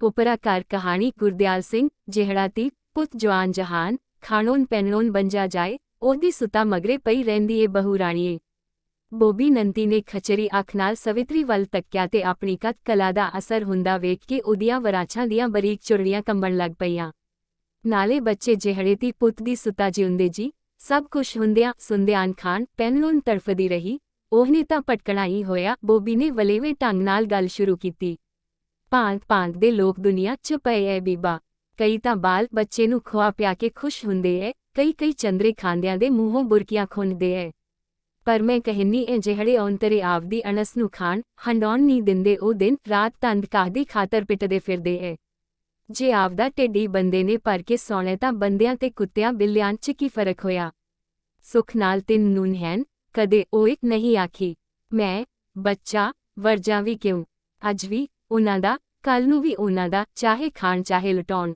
ਉਪਰਾ ਘਰ ਕਹਾਣੀ ਗੁਰਦਿਆਲ ਸਿੰਘ ਜਿਹੜਾ ਤੀ ਪੁੱਤ ਜਵਾਨ ਜਹਾਨ ਖਾਣੋਂ ਪਹਿਨੋਂ ਬੰਜਾ ਜਾਏ ਉਹਦੀ ਸੁਤਾ ਮਗਰੇ ਪਈ ਰਹਿੰਦੀ ਏ ਬਹੂ ਰਾਣੀਏ। ਬੋਬੀ ਨੰਤੀ ਨੇ ਖਚਰੀ ਅੱਖ ਨਾਲ ਸਵਿਤਰੀ ਵੱਲ ਤੱਕਿਆ ਤੇ ਆਪਣੀ ਕਤ ਕਲਾ ਦਾ ਅਸਰ ਹੁੰਦਾ ਵੇਖ ਕੇ ਉਹਦੀਆਂ ਵਰਾਛਾਂ ਦੀਆਂ ਬਰੀਕ ਚੁਰੜੀਆਂ ਕੰਬਣ ਲੱਗ ਪਈਆਂ। ਨਾਲੇ ਬੱਚੇ ਜਿਹੜੇ ਤੀ ਪੁੱਤ ਦੀ ਸੁਤਾ ਜਿਉਂਦੇ ਜੀ ਸਭ ਕੁਛ ਹੁੰਦਿਆਂ ਸੁੰਦਿਆਂ ਖਾਣ ਪਹਿਨੋਂ ਤੜਫਦੀ ਰਹੀ। ਉਹਨੇ ਤਾਂ ਭਟਕਣਾ ਹੀ ਹੋਇਆ। ਬੋਬੀ ਨੇ ਵਲੇਵੇਂ ਢੰਗ ਨਾਲ ਗੱਲ ਸ਼ੁਰੂ ਕੀਤੀ। ਭਾਂਤ ਭਾਂਤ ਦੇ ਲੋਕ ਦੁਨੀਆ 'ਚ ਪਏ ਐ ਬੀਬਾ। ਕਈ ਤਾਂ ਬਾਲ ਬੱਚੇ ਨੂੰ ਖਵਾ ਪਿਆ ਕੇ ਖੁਸ਼ ਹੁੰਦੇ ਐ, ਕਈ ਚੰਦਰੇ ਖਾਂਦਿਆਂ ਦੇ ਮੂੰਹੋਂ ਬੁਰਕੀਆਂ ਖੁੰਨਦੇ ਐ। ਪਰ ਮੈਂ ਕਹਿਨੀ ਐ ਜਿਹੜੇ ਔਂਤਰੇ ਆਪਦੀ ਅਣਸ ਨੂੰ ਖਾਣ ਹੰਡਾਉਣ ਨਹੀਂ ਦਿੰਦੇ ਉਹ ਦਿਨ ਰਾਤ ਤੰਦ ਕਾਹਦੀ ਖਾਤਰ ਪਿੱਟਦੇ ਫਿਰਦੇ ਐ। ਜੇ ਆਪਦਾ ਢਿੱਡੀ ਬੰਦੇ ਨੇ ਭਰ ਕੇ ਸੌਣੇ ਤਾਂ ਬੰਦਿਆਂ ਤੇ ਕੁੱਤਿਆਂ ਬਿੱਲਿਆਂ 'ਚ ਕੀ ਫਰਕ ਹੋਇਆ। ਸੁੱਖ ਨਾਲ ਤਿੰਨ ਨੂਨ ਹੈਨ ਕਦੇ ਉਹ ਇੱਕ ਨਹੀਂ ਆਖੀ ਮੈਂ ਬੱਚਾ ਵਰਜਾਂ ਵੀ ਕਿਉਂ। ਅੱਜ ਵੀ ਉਹਨਾਂ ਦਾ ਕੱਲ ਨੂੰ ਵੀ ਉਹਨਾਂ ਦਾ ਚਾਹੇ ਖਾਣ ਚਾਹੇ ਲੁਟਾਉਣ।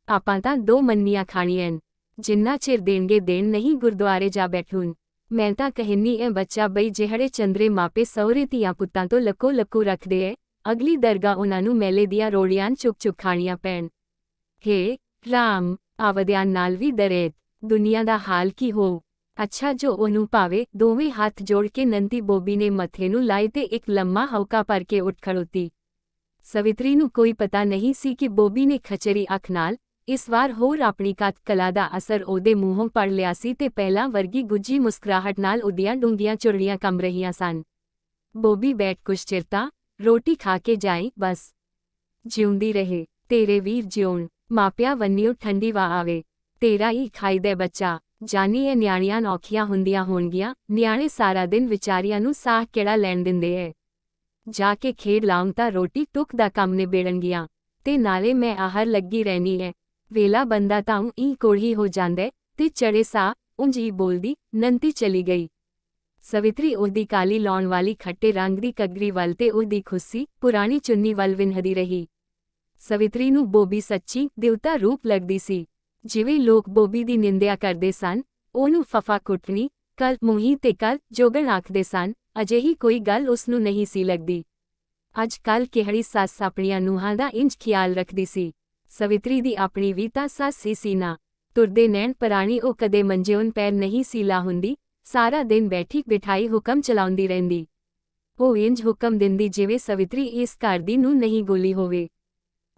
ਆਪਾਂ ਤਾਂ ਦੋ ਮੰਨੀਆਂ ਖਾਣੀਆਂ ਜਿੰਨਾ ਚਿਰ ਦੇਣਗੇ ਦੇਣ ਨਹੀਂ ਗੁਰਦੁਆਰੇ ਜਾ ਬੈਠੂਨ। ਮੈਂ ਤਾਂ ਕਹਿਨੀ ਐ ਬੱਚਾ ਬਈ ਜਿਹੜੇ ਚੰਦਰੇ ਮਾਪੇ ਸਹੁਰੇ ਧੀਆਂ ਪੁੱਤਾਂ ਤੋਂ ਲੱਕੋ ਰੱਖਦੇ ਐ ਅਗਲੀ ਦਰਗਾਹ ਉਹਨਾਂ ਨੂੰ ਮੈਲੇ ਦੀਆਂ ਰੋੜੀਆਂ ਚੁੱਕ ਖਾਣੀਆਂ ਪੈਣ। ਹੇ ਰਾਮ ਆਵਦਿਆਂ ਨਾਲ ਵੀ ਦਰੇਤ ਦੁਨੀਆ ਦਾ ਹਾਲ ਕੀ ਹੋਊ। ਅੱਛਾ ਜੋ ਉਹਨੂੰ ਭਾਵੇ। ਦੋਵੇਂ ਹੱਥ ਜੋੜ ਕੇ ਨੰਤੀ ਬੋਬੀ ਨੇ ਮੱਥੇ ਨੂੰ ਲਾਏ ਤੇ ਇੱਕ ਲੰਮਾ ਹਉਕਾ ਭਰ ਕੇ ਉੱਠ ਖੜੋਤੀ। ਸਵਿਤਰੀ ਨੂੰ ਕੋਈ ਪਤਾ ਨਹੀਂ ਸੀ ਕਿ ਬੋਬੀ ਨੇ ਖਚਰੀ ਅੱਖ ਨਾਲ ਇਸ ਵਾਰ ਹੋਰ ਆਪਣੀ ਕਤ ਕਲਾ ਦਾ ਅਸਰ ਉਹਦੇ ਮੂੰਹੋਂ ਪੜ ਲਿਆ ਸੀ ਤੇ ਪਹਿਲਾਂ ਵਰਗੀ ਗੁੱਝੀ ਮੁਸਕਰਾਹਟ ਨਾਲ ਉਹਦੀਆਂ ਡੂੰਘੀਆਂ ਚੁਰੜੀਆਂ ਕੰਬ ਰਹੀਆਂ ਸਨ। ਬੋਬੀ ਬੈਠ ਕੁਛ ਚਿਰ ਤਾਂ ਰੋਟੀ ਖਾ ਕੇ ਜਾਈ ਬਸ। ਜਿਉਂਦੀ ਰਹੇ ਤੇਰੇ ਵੀਰ ਜਿਉਣ ਮਾਪਿਆਂ ਵੰਨਿਓ ਠੰਡੀ ਵਾ ਆਵੇ। ਤੇਰਾ ਹੀ ਖਾਈਦੇ ਬੱਚਾ ਜਾਨੀ ਇਹ ਨਿਆਣੀਆਂ ਔਖੀਆਂ ਹੁੰਦੀਆਂ ਹੋਣਗੀਆਂ। ਨਿਆਣੇ ਸਾਰਾ ਦਿਨ ਵਿਚਾਰੀਆਂ ਨੂੰ ਸਾਹ ਕਿਹੜਾ ਲੈਣ ਦਿੰਦੇ ਐ। ਜਾ ਕੇ ਖੇਡ ਲਾਉਂ ਤਾਂ ਰੋਟੀ ਟੁੱਕ ਦਾ ਕੰਮ ਨਿਬੇੜਨਗੀਆਂ ਤੇ ਨਾਲੇ ਮੈਂ ਆਹਰ ਲੱਗੀ ਰਹਿਣੀ ਐ। ਵੇਲਾ ਬੰਦਾ ਤਾਂ ਈ ਕੋੜ੍ਹੀ ਹੋ ਜਾਂਦੈ ਤੇ ਚੜੇ ਸਾਹ ਉਂਝ ਹੀ ਬੋਲਦੀ ਨੰਤੀ ਚਲੀ ਗਈ। ਸਵਿਤਰੀ ਉਹਦੀ ਕਾਲੀ ਲਾਉਣ ਵਾਲੀ ਖੱਟੇ ਰੰਗ ਦੀ ਕਗਰੀ ਵੱਲ ਤੇ ਉਹਦੀ ਖੁੱਸੀ ਪੁਰਾਣੀ ਚੁੰਨੀ ਵੱਲ ਵਿੰਹਦੀ ਰਹੀ। ਸਵਿਤਰੀ ਨੂੰ ਬੋਬੀ ਸੱਚੀ ਦੇਵਤਾ ਰੂਪ ਲੱਗਦੀ ਸੀ। ਜਿਵੇਂ ਲੋਕ ਬੋਬੀ ਦੀ ਨਿੰਦਿਆ ਕਰਦੇ ਸਨ ਉਹਨੂੰ ਫਫਾ ਕੁੱਟਣੀ ਕੱਲ ਮੂੰਹੀ ਤੇ ਕੱਲ ਜੋਗਣ ਆਖਦੇ ਸਨ ਅਜਿਹੀ ਕੋਈ ਗੱਲ ਉਸਨੂੰ ਨਹੀਂ ਸੀ ਲੱਗਦੀ। ਅੱਜ ਕੱਲ ਕਿਹੜੀ ਸੱਸ ਆਪਣੀਆਂ ਨੂੰਹਾਂ ਦਾ ਇੰਜ ਖਿਆਲ ਰੱਖਦੀ ਸੀ। ਸਵਿਤਰੀ ਦੀ ਆਪਣੀ ਵੀ ਤਾਂ ਸੱਸ ਸੀ ਨਾ। ਤੁਰਦੇ ਨੈਣ ਪਰਾਣੀ ਉਹ ਕਦੇ ਮੰਜਿਓਂ ਪੈਰ ਨਹੀਂ ਸੀ ਲਾ ਹੁੰਦੀ। ਸਾਰਾ ਦਿਨ ਬੈਠੀ ਬਿਠਾਈ ਹੁਕਮ ਚਲਾਉਂਦੀ ਰਹਿੰਦੀ। ਉਹ ਇੰਜ ਹੁਕਮ ਦਿੰਦੀ ਜਿਵੇਂ ਸਵਿਤਰੀ ਇਸ ਘਰ ਦੀ ਨੂੰ ਨਹੀਂ ਗੋਲੀ ਹੋਵੇ।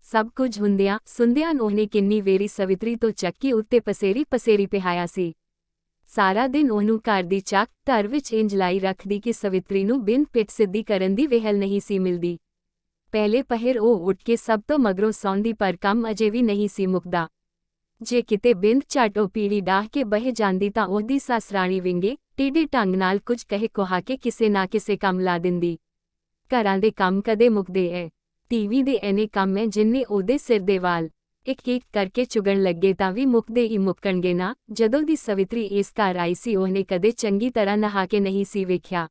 ਸਭ ਕੁਝ ਹੁੰਦਿਆਂ ਸੁੰਦਿਆਂ ਉਹਨੇ ਕਿੰਨੀ ਵੇਰੀ ਸਵਿਤਰੀ ਤੋਂ ਚੱਕੀ ਉੱਤੇ ਪਸੇਰੀ ਪਿਹਾਇਆ ਸੀ। ਸਾਰਾ ਦਿਨ ਉਹਨੂੰ ਘਰ ਦੀ ਚੱਕ ਧਰ ਵਿੱਚ ਇੰਜ ਲਾਈ ਰੱਖਦੀ ਕਿ ਸਵਿਤਰੀ ਨੂੰ ਬਿੰਦ ਪਿੱਠ ਸਿੱਧੀ ਕਰਨ ਦੀ ਵਿਹਲ ਨਹੀਂ ਸੀ ਮਿਲਦੀ। ਪਹਿਲੇ ਪਹਿਰ ਉਹ ਉੱਠ ਕੇ ਸਭ ਤੋਂ ਮਗਰੋਂ ਸੌਂਦੀ ਪਰ ਕੰਮ ਅਜੇ ਵੀ ਨਹੀਂ ਸੀ ਮੁੱਕਦਾ। ਜੇ ਕਿਤੇ ਬਿੰਦ ਝੱਟ ਉਹ ਪੀੜੀ ਡਾਹ ਕੇ ਬਹਿ ਜਾਂਦੀ ਤਾਂ ਉਹਦੀ ਸੱਸ ਰਾਣੀ ਵਿੰਗੇ ਟੇਢੇ ਢੰਗ ਨਾਲ ਕੁਝ ਕਹੇ ਕੁਹਾ ਕੇ ਕਿਸੇ ਨਾ ਕਿਸੇ ਕੰਮ ਲਾ ਦਿੰਦੀ। ਘਰਾਂ ਦੇ ਕੰਮ ਕਦੇ ਮੁੱਕਦੇ ਐ। ਟੀਵੀ ਦੇ ਐਨੇ ਕੰਮ ਐ ਜਿੰਨੇ ਉਹਦੇ ਸਿਰ ਦੇ ਵਾਲ ਇੱਕ ਕਰਕੇ ਚੁਗਣ ਲੱਗੇ ਤਾਂ ਵੀ ਮੁੱਕਦੇ ਹੀ ਮੁੱਕਣਗੇ ਨਾ। ਜਦੋਂ ਦੀ ਸਵਿਤਰੀ ਇਸ ਘਰ ਆਈ ਸੀ ਉਹਨੇ ਕਦੇ ਚੰਗੀ ਤਰ੍ਹਾਂ ਨਹਾ ਕੇ ਨਹੀਂ ਸੀ ਵੇਖਿਆ।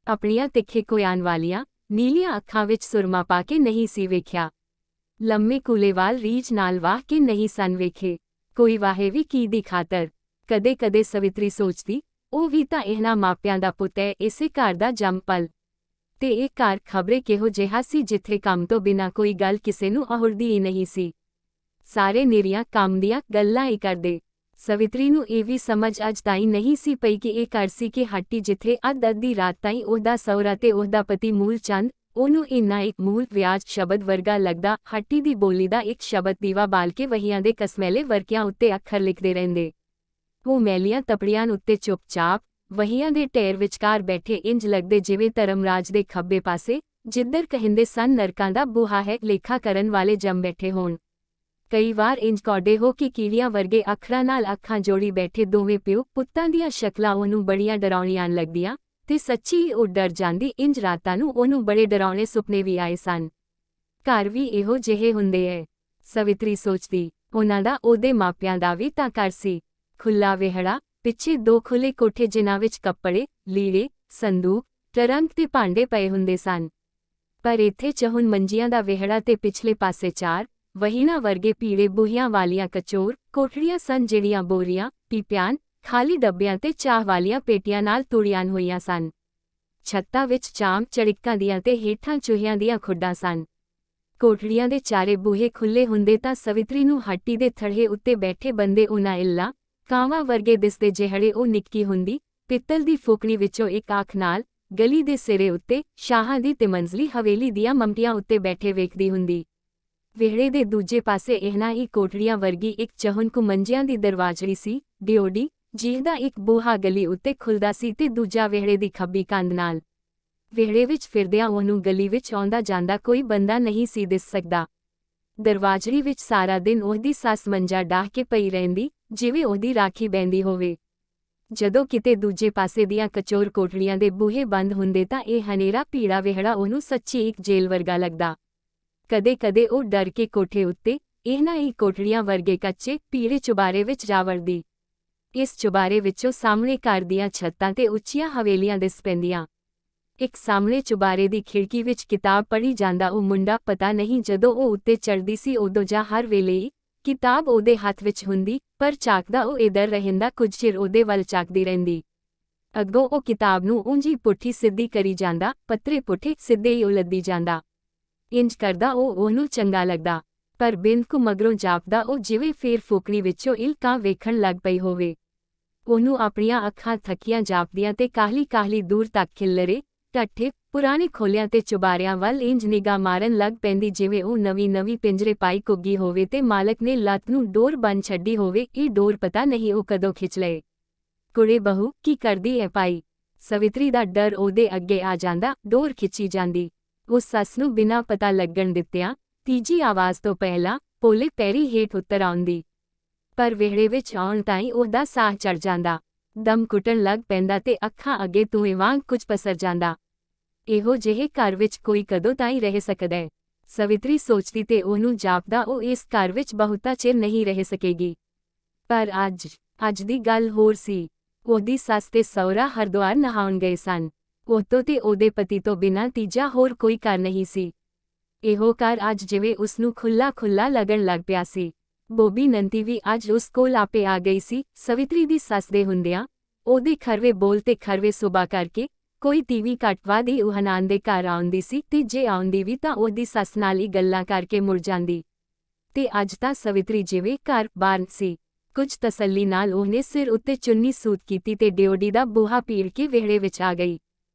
ਆਪਣੀਆਂ ਤਿੱਖੇ ਕੋਇਆਨ ਵਾਲੀਆਂ ਨੀਲੀਆਂ ਅੱਖਾਂ ਵਿੱਚ ਸੁਰਮਾ ਪਾ ਕੇ ਨਹੀਂ ਸੀ ਵੇਖਿਆ। ਲੰਮੇ ਕੂਲੇ ਵਾਲ ਰੀਝ ਨਾਲ ਵਾਹ ਕੇ ਨਹੀਂ ਸਨ ਵੇਖੇ। ਕੋਈ ਵਾਹੇ ਵੀ ਕੀ ਦੀ ਖਾਤਰ। ਕਦੇ ਸਵਿਤਰੀ ਸੋਚਦੀ ਉਹ ਵੀ ਤਾਂ ਇਹਨਾਂ ਮਾਪਿਆਂ ਦਾ ਪੁੱਤ ਹੈ ਇਸੇ ਘਰ ਦਾ ਜੰਮਪਲ। ਤੇ ਇਹ ਘਰ ਖਬਰੇ ਕਿਹੋ ਜਿਹਾ ਸੀ ਜਿੱਥੇ ਕੰਮ ਤੋਂ ਬਿਨਾਂ ਕੋਈ ਗੱਲ ਕਿਸੇ ਨੂੰ ਅਹੁਰਦੀ ਹੀ ਨਹੀਂ ਸੀ। ਸਾਰੇ ਨਿਰੀਆਂ ਕੰਮ ਦੀਆਂ ਗੱਲਾਂ ਹੀ ਕਰਦੇ। ਸਵਿਤਰੀ ਨੂੰ ਇਹ ਵੀ ਸਮਝ ਅੱਜ ਤਾਈਂ ਨਹੀਂ ਸੀ ਪਈ ਕਿ ਇਹ ਘਰ ਸੀ ਕਿ ਹੱਟੀ ਜਿੱਥੇ ਅੱਧੀ ਰਾਤ ਤਾਈਂ ਉਹਦਾ ਸਹੁਰਾ ਤੇ ਉਹਦਾ ਪਤੀ ਮੂਲ ਚੰਦ ਉਹਨੂੰ ਇੰਨਾ ਇੱਕ ਮੂਲ ਵਿਆਜ ਸ਼ਬਦ ਵਰਗਾ ਲੱਗਦਾ। ਹੱਟੀ ਦੀ ਬੋਲੀ ਦਾ ਇੱਕ ਸ਼ਬਦ ਦੀਵਾ ਬਾਲ ਕੇ ਵਹੀਆਂ ਦੇ ਕਸਮੈਲੇ ਵਰਕਿਆਂ ਉੱਤੇ ਅੱਖਰ ਲਿਖਦੇ ਰਹਿੰਦੇ। ਉਹ ਮੈਲੀਆਂ ਤਪੜੀਆਂ ਉੱਤੇ ਚੁੱਪਚਾਪ ਵਹੀਆਂ ਦੇ ਢੇਰ ਵਿਚਕਾਰ ਬੈਠੇ ਇੰਜ ਲੱਗਦੇ ਜਿਵੇਂ ਧਰਮਰਾਜ ਦੇ ਖੱਬੇ ਪਾਸੇ ਜਿੱਧਰ ਕਹਿੰਦੇ ਸਨ ਨਰਕਾਂ ਦਾ ਬੂਹਾ ਹੈ ਲੇਖਾ ਕਰਨ ਵਾਲੇ ਜੰਮ ਬੈਠੇ ਹੋਣ। ਕਈ ਵਾਰ ਇੰਜ ਕੌਡੇ ਹੋ ਕਿ ਕੀੜੀਆਂ ਵਰਗੇ ਅੱਖਰਾਂ ਨਾਲ ਅੱਖਾਂ ਜੋੜੀ ਬੈਠੇ ਦੋਵੇਂ ਪਿਓ ਪੁੱਤਾਂ ਦੀਆਂ ਸ਼ਕਲਾਂ ਉਹਨੂੰ ਬੜੀਆਂ ਡਰਾਉਣੀਆਂ ਲੱਗਦੀਆਂ ਤੇ ਸੱਚੀ ਉਹ ਡਰ ਜਾਂਦੀ। ਇੰਜ ਰਾਤਾਂ ਨੂੰ ਉਹਨੂੰ ਬੜੇ ਡਰਾਉਣੇ ਸੁਪਨੇ ਵੀ ਆਏ ਸਨ। ਘਰ ਵੀ ਇਹੋ ਜਿਹੇ ਹੁੰਦੇ ਐ ਸਵਿਤਰੀ ਸੋਚਦੀ। ਉਹਨਾਂ ਦਾ ਉਹਦੇ ਮਾਪਿਆਂ ਦਾ ਵੀ ਤਾਂ ਘਰ ਸੀ। ਖੁੱਲਾ ਵਿਹੜਾ ਪਿੱਛੇ ਦੋ ਖੁੱਲੇ ਕੋਠੇ ਜਿਨ੍ਹਾਂ ਵਿੱਚ ਕੱਪੜੇ ਲੀੜੇ ਸੰਦੂਕ ਟਰੰਕ ਤੇ ਭਾਂਡੇ ਪਏ ਹੁੰਦੇ ਸਨ। ਪਰ ਇੱਥੇ ਚਹੁੰ ਮੰਜੀਆਂ ਦਾ ਵਿਹੜਾ ਤੇ ਪਿਛਲੇ ਪਾਸੇ ਚਾਰ ਵਹੀਣਾ ਵਰਗੇ ਪੀੜੇ ਬੂਹਿਆਂ ਵਾਲੀਆਂ ਕਚੋਰ ਕੋਠੜੀਆਂ ਸਨ ਜਿਹੜੀਆਂ ਬੋਰੀਆਂ ਪੀਪਿਆਂ ਖਾਲੀ ਡੱਬਿਆਂ ਤੇ ਚਾਹ ਵਾਲੀਆਂ ਪੇਟੀਆਂ ਨਾਲ ਤੁੜੀਆਂ ਹੋਈਆਂ ਸਨ। ਛੱਤਾਂ ਵਿੱਚ ਚਾਮ ਚੜਿੱਕਾਂ ਦੀਆਂ ਤੇ ਹੇਠਾਂ ਚੂਹਿਆਂ ਦੀਆਂ ਖੁੱਡਾਂ ਸਨ। ਕੋਠੜੀਆਂ ਦੇ ਚਾਰੇ ਬੂਹੇ ਖੁੱਲੇ ਹੁੰਦੇ ਤਾਂ ਸਵਿਤਰੀ ਨੂੰ ਹੱਟੀ ਦੇ ਥੜ੍ਹੇ ਉੱਤੇ ਬੈਠੇ ਬੰਦੇ ਉਹਨਾਂ ਇੱਲਾਂ ਕਾਵਾਂ ਵਰਗੇ ਦਿਸਦੇ ਜਿਹੜੇ ਉਹ ਨਿੱਕੀ ਹੁੰਦੀ ਪਿੱਤਲ ਦੀ ਫੋਕਣੀ ਵਿੱਚੋਂ ਇੱਕ ਅੱਖ ਨਾਲ ਗਲੀ ਦੇ ਸਿਰੇ ਉੱਤੇ ਸ਼ਾਹਾਂ ਦੀ ਤੇ ਮੰਜ਼ਲੀ ਹਵੇਲੀ ਦੀਆਂ ਮੰਮਟੀਆਂ ਉੱਤੇ ਬੈਠੇ ਵੇਖਦੀ ਹੁੰਦੀ। ਵਿਹੜੇ ਦੇ ਦੂਜੇ ਪਾਸੇ ਇਹਨਾਂ ਹੀ ਕੋਠੜੀਆਂ ਵਰਗੀ ਇੱਕ ਚਹੁੰਕੂ ਮੰਜਿਆਂ ਦੀ ਦਰਵਾਜ਼ੜੀ ਸੀ ਡਿਓਡੀ, ਜਿਹਦਾ ਇੱਕ ਬੂਹਾ ਗਲੀ ਉੱਤੇ ਖੁੱਲਦਾ ਸੀ ਤੇ ਦੂਜਾ ਵਿਹੜੇ ਦੀ ਖੱਬੀ ਕੰਧ ਨਾਲ। ਵਿਹੜੇ ਵਿੱਚ ਫਿਰਦਿਆਂ ਉਹਨੂੰ ਗਲੀ ਵਿੱਚ ਆਉਂਦਾ ਜਾਂਦਾ ਕੋਈ ਬੰਦਾ ਨਹੀਂ ਸੀ ਦਿਸ ਸਕਦਾ। ਦਰਵਾਜ਼ੜੀ ਵਿੱਚ ਸਾਰਾ ਦਿਨ ਉਹਦੀ ਸੱਸ ਮੰਜਾ ਡਾਹ ਕੇ ਪਈ ਰਹਿੰਦੀ, ਜਿਵੇਂ ਉਹਦੀ ਰਾਖੀ ਬਹਿੰਦੀ ਹੋਵੇ। ਜਦੋਂ ਕਿਤੇ ਦੂਜੇ ਪਾਸੇ ਦੀਆਂ ਕਚੋਰ ਕੋਠੜੀਆਂ ਦੇ ਬੂਹੇ ਬੰਦ ਹੁੰਦੇ ਤਾਂ ਇਹ ਹਨੇਰਾ ਭੀੜਾ ਵਿਹੜਾ ਉਹਨੂੰ ਸੱਚੀ ਇੱਕ ਜੇਲ੍ਹ ਵਰਗਾ ਲੱਗਦਾ। ਕਦੇ-ਕਦੇ ਉਹ ਡਰ ਕੇ ਕੋਠੇ ਉੱਤੇ ਇਹਨਾਂ ਹੀ ਕੋਠੜੀਆਂ ਵਰਗੇ ਕੱਚੇ ਪੀੜੇ ਚੁਬਾਰੇ ਵਿੱਚ ਜਾ ਵੜਦੀ। ਇਸ ਚੁਬਾਰੇ ਵਿੱਚੋਂ ਸਾਹਮਣੇ ਘਰ ਦੀਆਂ ਛੱਤਾਂ ਤੇ ਉੱਚੀਆਂ ਹਵੇਲੀਆਂ ਦਿਸ ਪੈਂਦੀਆਂ। ਇੱਕ ਸਾਹਮਣੇ ਚੁਬਾਰੇ ਦੀ ਖਿੜਕੀ ਵਿੱਚ ਕਿਤਾਬ ਪੜ੍ਹੀ ਜਾਂਦਾ ਉਹ ਮੁੰਡਾ ਪਤਾ ਨਹੀਂ ਜਦੋਂ ਉਹ ਉੱਤੇ ਚੜ੍ਹਦੀ ਸੀ ਉਦੋਂ ਜਾਂ ਹਰ ਵੇਲੇ ਹੀ ਕਿਤਾਬ ਉਹਦੇ ਹੱਥ ਵਿੱਚ ਹੁੰਦੀ, ਪਰ ਝਾਕਦਾ ਉਹ ਇੱਧਰ ਰਹਿੰਦਾ, ਕੁਝ ਚਿਰ ਉਹਦੇ ਵੱਲ ਝਾਕਦੀ ਰਹਿੰਦੀ। ਅੱਗੋਂ ਉਹ ਕਿਤਾਬ ਨੂੰ ਉਂਝ ਪੁੱਠੀ ਸਿੱਧੀ ਕਰੀ ਜਾਂਦਾ, ਪੱਤਰੇ ਪੁੱਠੇ ਸਿੱਧੇ ਹੀ ਉਲੱਦੀ ਜਾਂਦਾ। ਇੰਜ ਕਰਦਾ ਉਹ ਉਹਨੂੰ ਚੰਗਾ ਲੱਗਦਾ, ਪਰ ਬਿੰਦ ਕੁ ਮਗਰੋਂ ਜਾਪਦਾ ਉਹ ਜਿਵੇਂ ਫੇਰ ਫੋਕਣੀ ਵਿੱਚੋਂ ਇਲਕਾਂ ਵੇਖਣ ਲੱਗ ਪਈ ਹੋਵੇ। ਉਹਨੂੰ ਆਪਣੀਆਂ ਅੱਖਾਂ ਥੱਕੀਆਂ ਜਾਪਦੀਆਂ ਤੇ ਕਾਹਲੀ ਦੂਰ ਤੱਕ ਖਿੱਲਰੇ ਢੱਠੇ ਪੁਰਾਣੇ ਖੋਲਿਆਂ ਤੇ ਚੁਬਾਰਿਆਂ ਵੱਲ ਇੰਜ ਨਿਗਾਹ ਮਾਰਨ ਲੱਗ ਪੈਂਦੀ ਜਿਵੇਂ ਉਹ ਨਵੀਂ ਪਿੰਜਰੇ ਪਾਈ ਘੁੱਗੀ ਹੋਵੇ ਤੇ ਮਾਲਕ ਨੇ ਲੱਤ ਨੂੰ ਡੋਰ ਬੰਨ੍ਹ ਛੱਡੀ ਹੋਵੇ। ਇਹ ਡੋਰ ਪਤਾ ਨਹੀਂ ਉਹ ਕਦੋਂ ਖਿੱਚ ਲਏ। ਕੁੜੇ ਬਹੂ ਕੀ ਕਰਦੀ ਐ ਪਾਈ? ਸਵਿਤਰੀ ਦਾ ਡਰ ਉਹਦੇ ਅੱਗੇ ਆ ਜਾਂਦਾ, ਡੋਰ ਖਿੱਚੀ ਜਾਂਦੀ। ਉਸ ਸੱਸ ਨੂੰ ਬਿਨਾਂ ਪਤਾ ਲੱਗਣ ਦਿੱਤਿਆਂ ਤੀਜੀ ਆਵਾਜ਼ ਤੋਂ ਪਹਿਲਾਂ ਪੋਲੇ ਪੈਰੀ ਹੇਠ ਉਤਰ ਆਉਂਦੀ, ਪਰ ਵਿਹੜੇ ਵਿੱਚ ਆਉਣ ਤਾਈਂ ਉਹਦਾ ਸਾਹ ਚੜ੍ਹ ਜਾਂਦਾ, ਦਮ ਘੁੱਟਣ ਲੱਗ ਪੈਂਦਾ ਤੇ ਅੱਖਾਂ ਅੱਗੇ ਧੂੰਏਂ ਵਾਂਗ ਕੁਝ ਪਸਰ ਜਾਂਦਾ। ਇਹੋ ਜਿਹੇ ਘਰ ਵਿੱਚ ਕੋਈ ਕਦੋਂ ਤਾਈਂ ਰਹਿ ਸਕਦਾ ਹੈ? ਸਵਿਤਰੀ ਸੋਚਦੀ ਤੇ ਉਹਨੂੰ ਜਾਪਦਾ ਉਹ ਇਸ ਘਰ ਵਿੱਚ ਬਹੁਤਾ ਚਿਰ ਨਹੀਂ ਰਹਿ ਸਕੇਗੀ। ਪਰ ਅੱਜ ਦੀ ਗੱਲ ਹੋਰ ਸੀ। ਉਹਦੀ ਸੱਸ ਤੇ ਸਹੁਰਾ ਹਰਿਦੁਆਰ ਨਹਾਉਣ ਗਏ ਸਨ। ਉਹਤੋਂ ਤੇ ਉਹਦੇ ਪਤੀ ਤੋਂ ਬਿਨਾਂ ਤੀਜਾ ਹੋਰ ਕੋਈ ਘਰ ਨਹੀਂ ਸੀ। ਇਹੋ ਘਰ ਅੱਜ ਜਿਵੇਂ ਉਸਨੂੰ ਖੁੱਲ੍ਹਾ ਲੱਗਣ ਲੱਗ ਪਿਆ ਸੀ। ਬੋਬੀ ਨੰਤੀ ਵੀ ਅੱਜ ਉਸ ਕੋਲ ਆਪੇ ਆ ਗਈ ਸੀ। ਸਵਿਤਰੀ ਦੀ ਸੱਸ ਦੇ ਹੁੰਦਿਆਂ ਉਹਦੇ ਖਰਵੇ ਬੋਲ ਤੇ ਖਰਵੇ ਸੁਭਾਅ ਕਰਕੇ ਕੋਈ ਤੀਵੀਂ ਘੱਟ ਵੱਧ ਹੀ ਉਹਨਾਨ ਦੇ ਘਰ ਆਉਂਦੀ ਸੀ ਤੇ ਜੇ ਆਉਂਦੀ ਵੀ ਤਾਂ ਉਹਦੀ ਸੱਸ ਨਾਲ ਹੀ ਗੱਲਾਂ ਕਰਕੇ ਮੁੜ ਜਾਂਦੀ। ਤੇ ਅੱਜ ਤਾਂ ਸਵਿਤਰੀ ਜਿਵੇਂ ਘਰ ਬਾਰ ਸੀ। ਕੁਝ ਤਸੱਲੀ ਨਾਲ ਉਹਨੇ ਸਿਰ ਉੱਤੇ ਚੁੰਨੀ ਸੂਤ ਕੀਤੀ ਤੇ ਡਿਓਡੀ ਦਾ ਬੂਹਾ ਪੀੜ ਕੇ ਵਿਹੜੇ ਵਿੱਚ ਆ ਗਈ।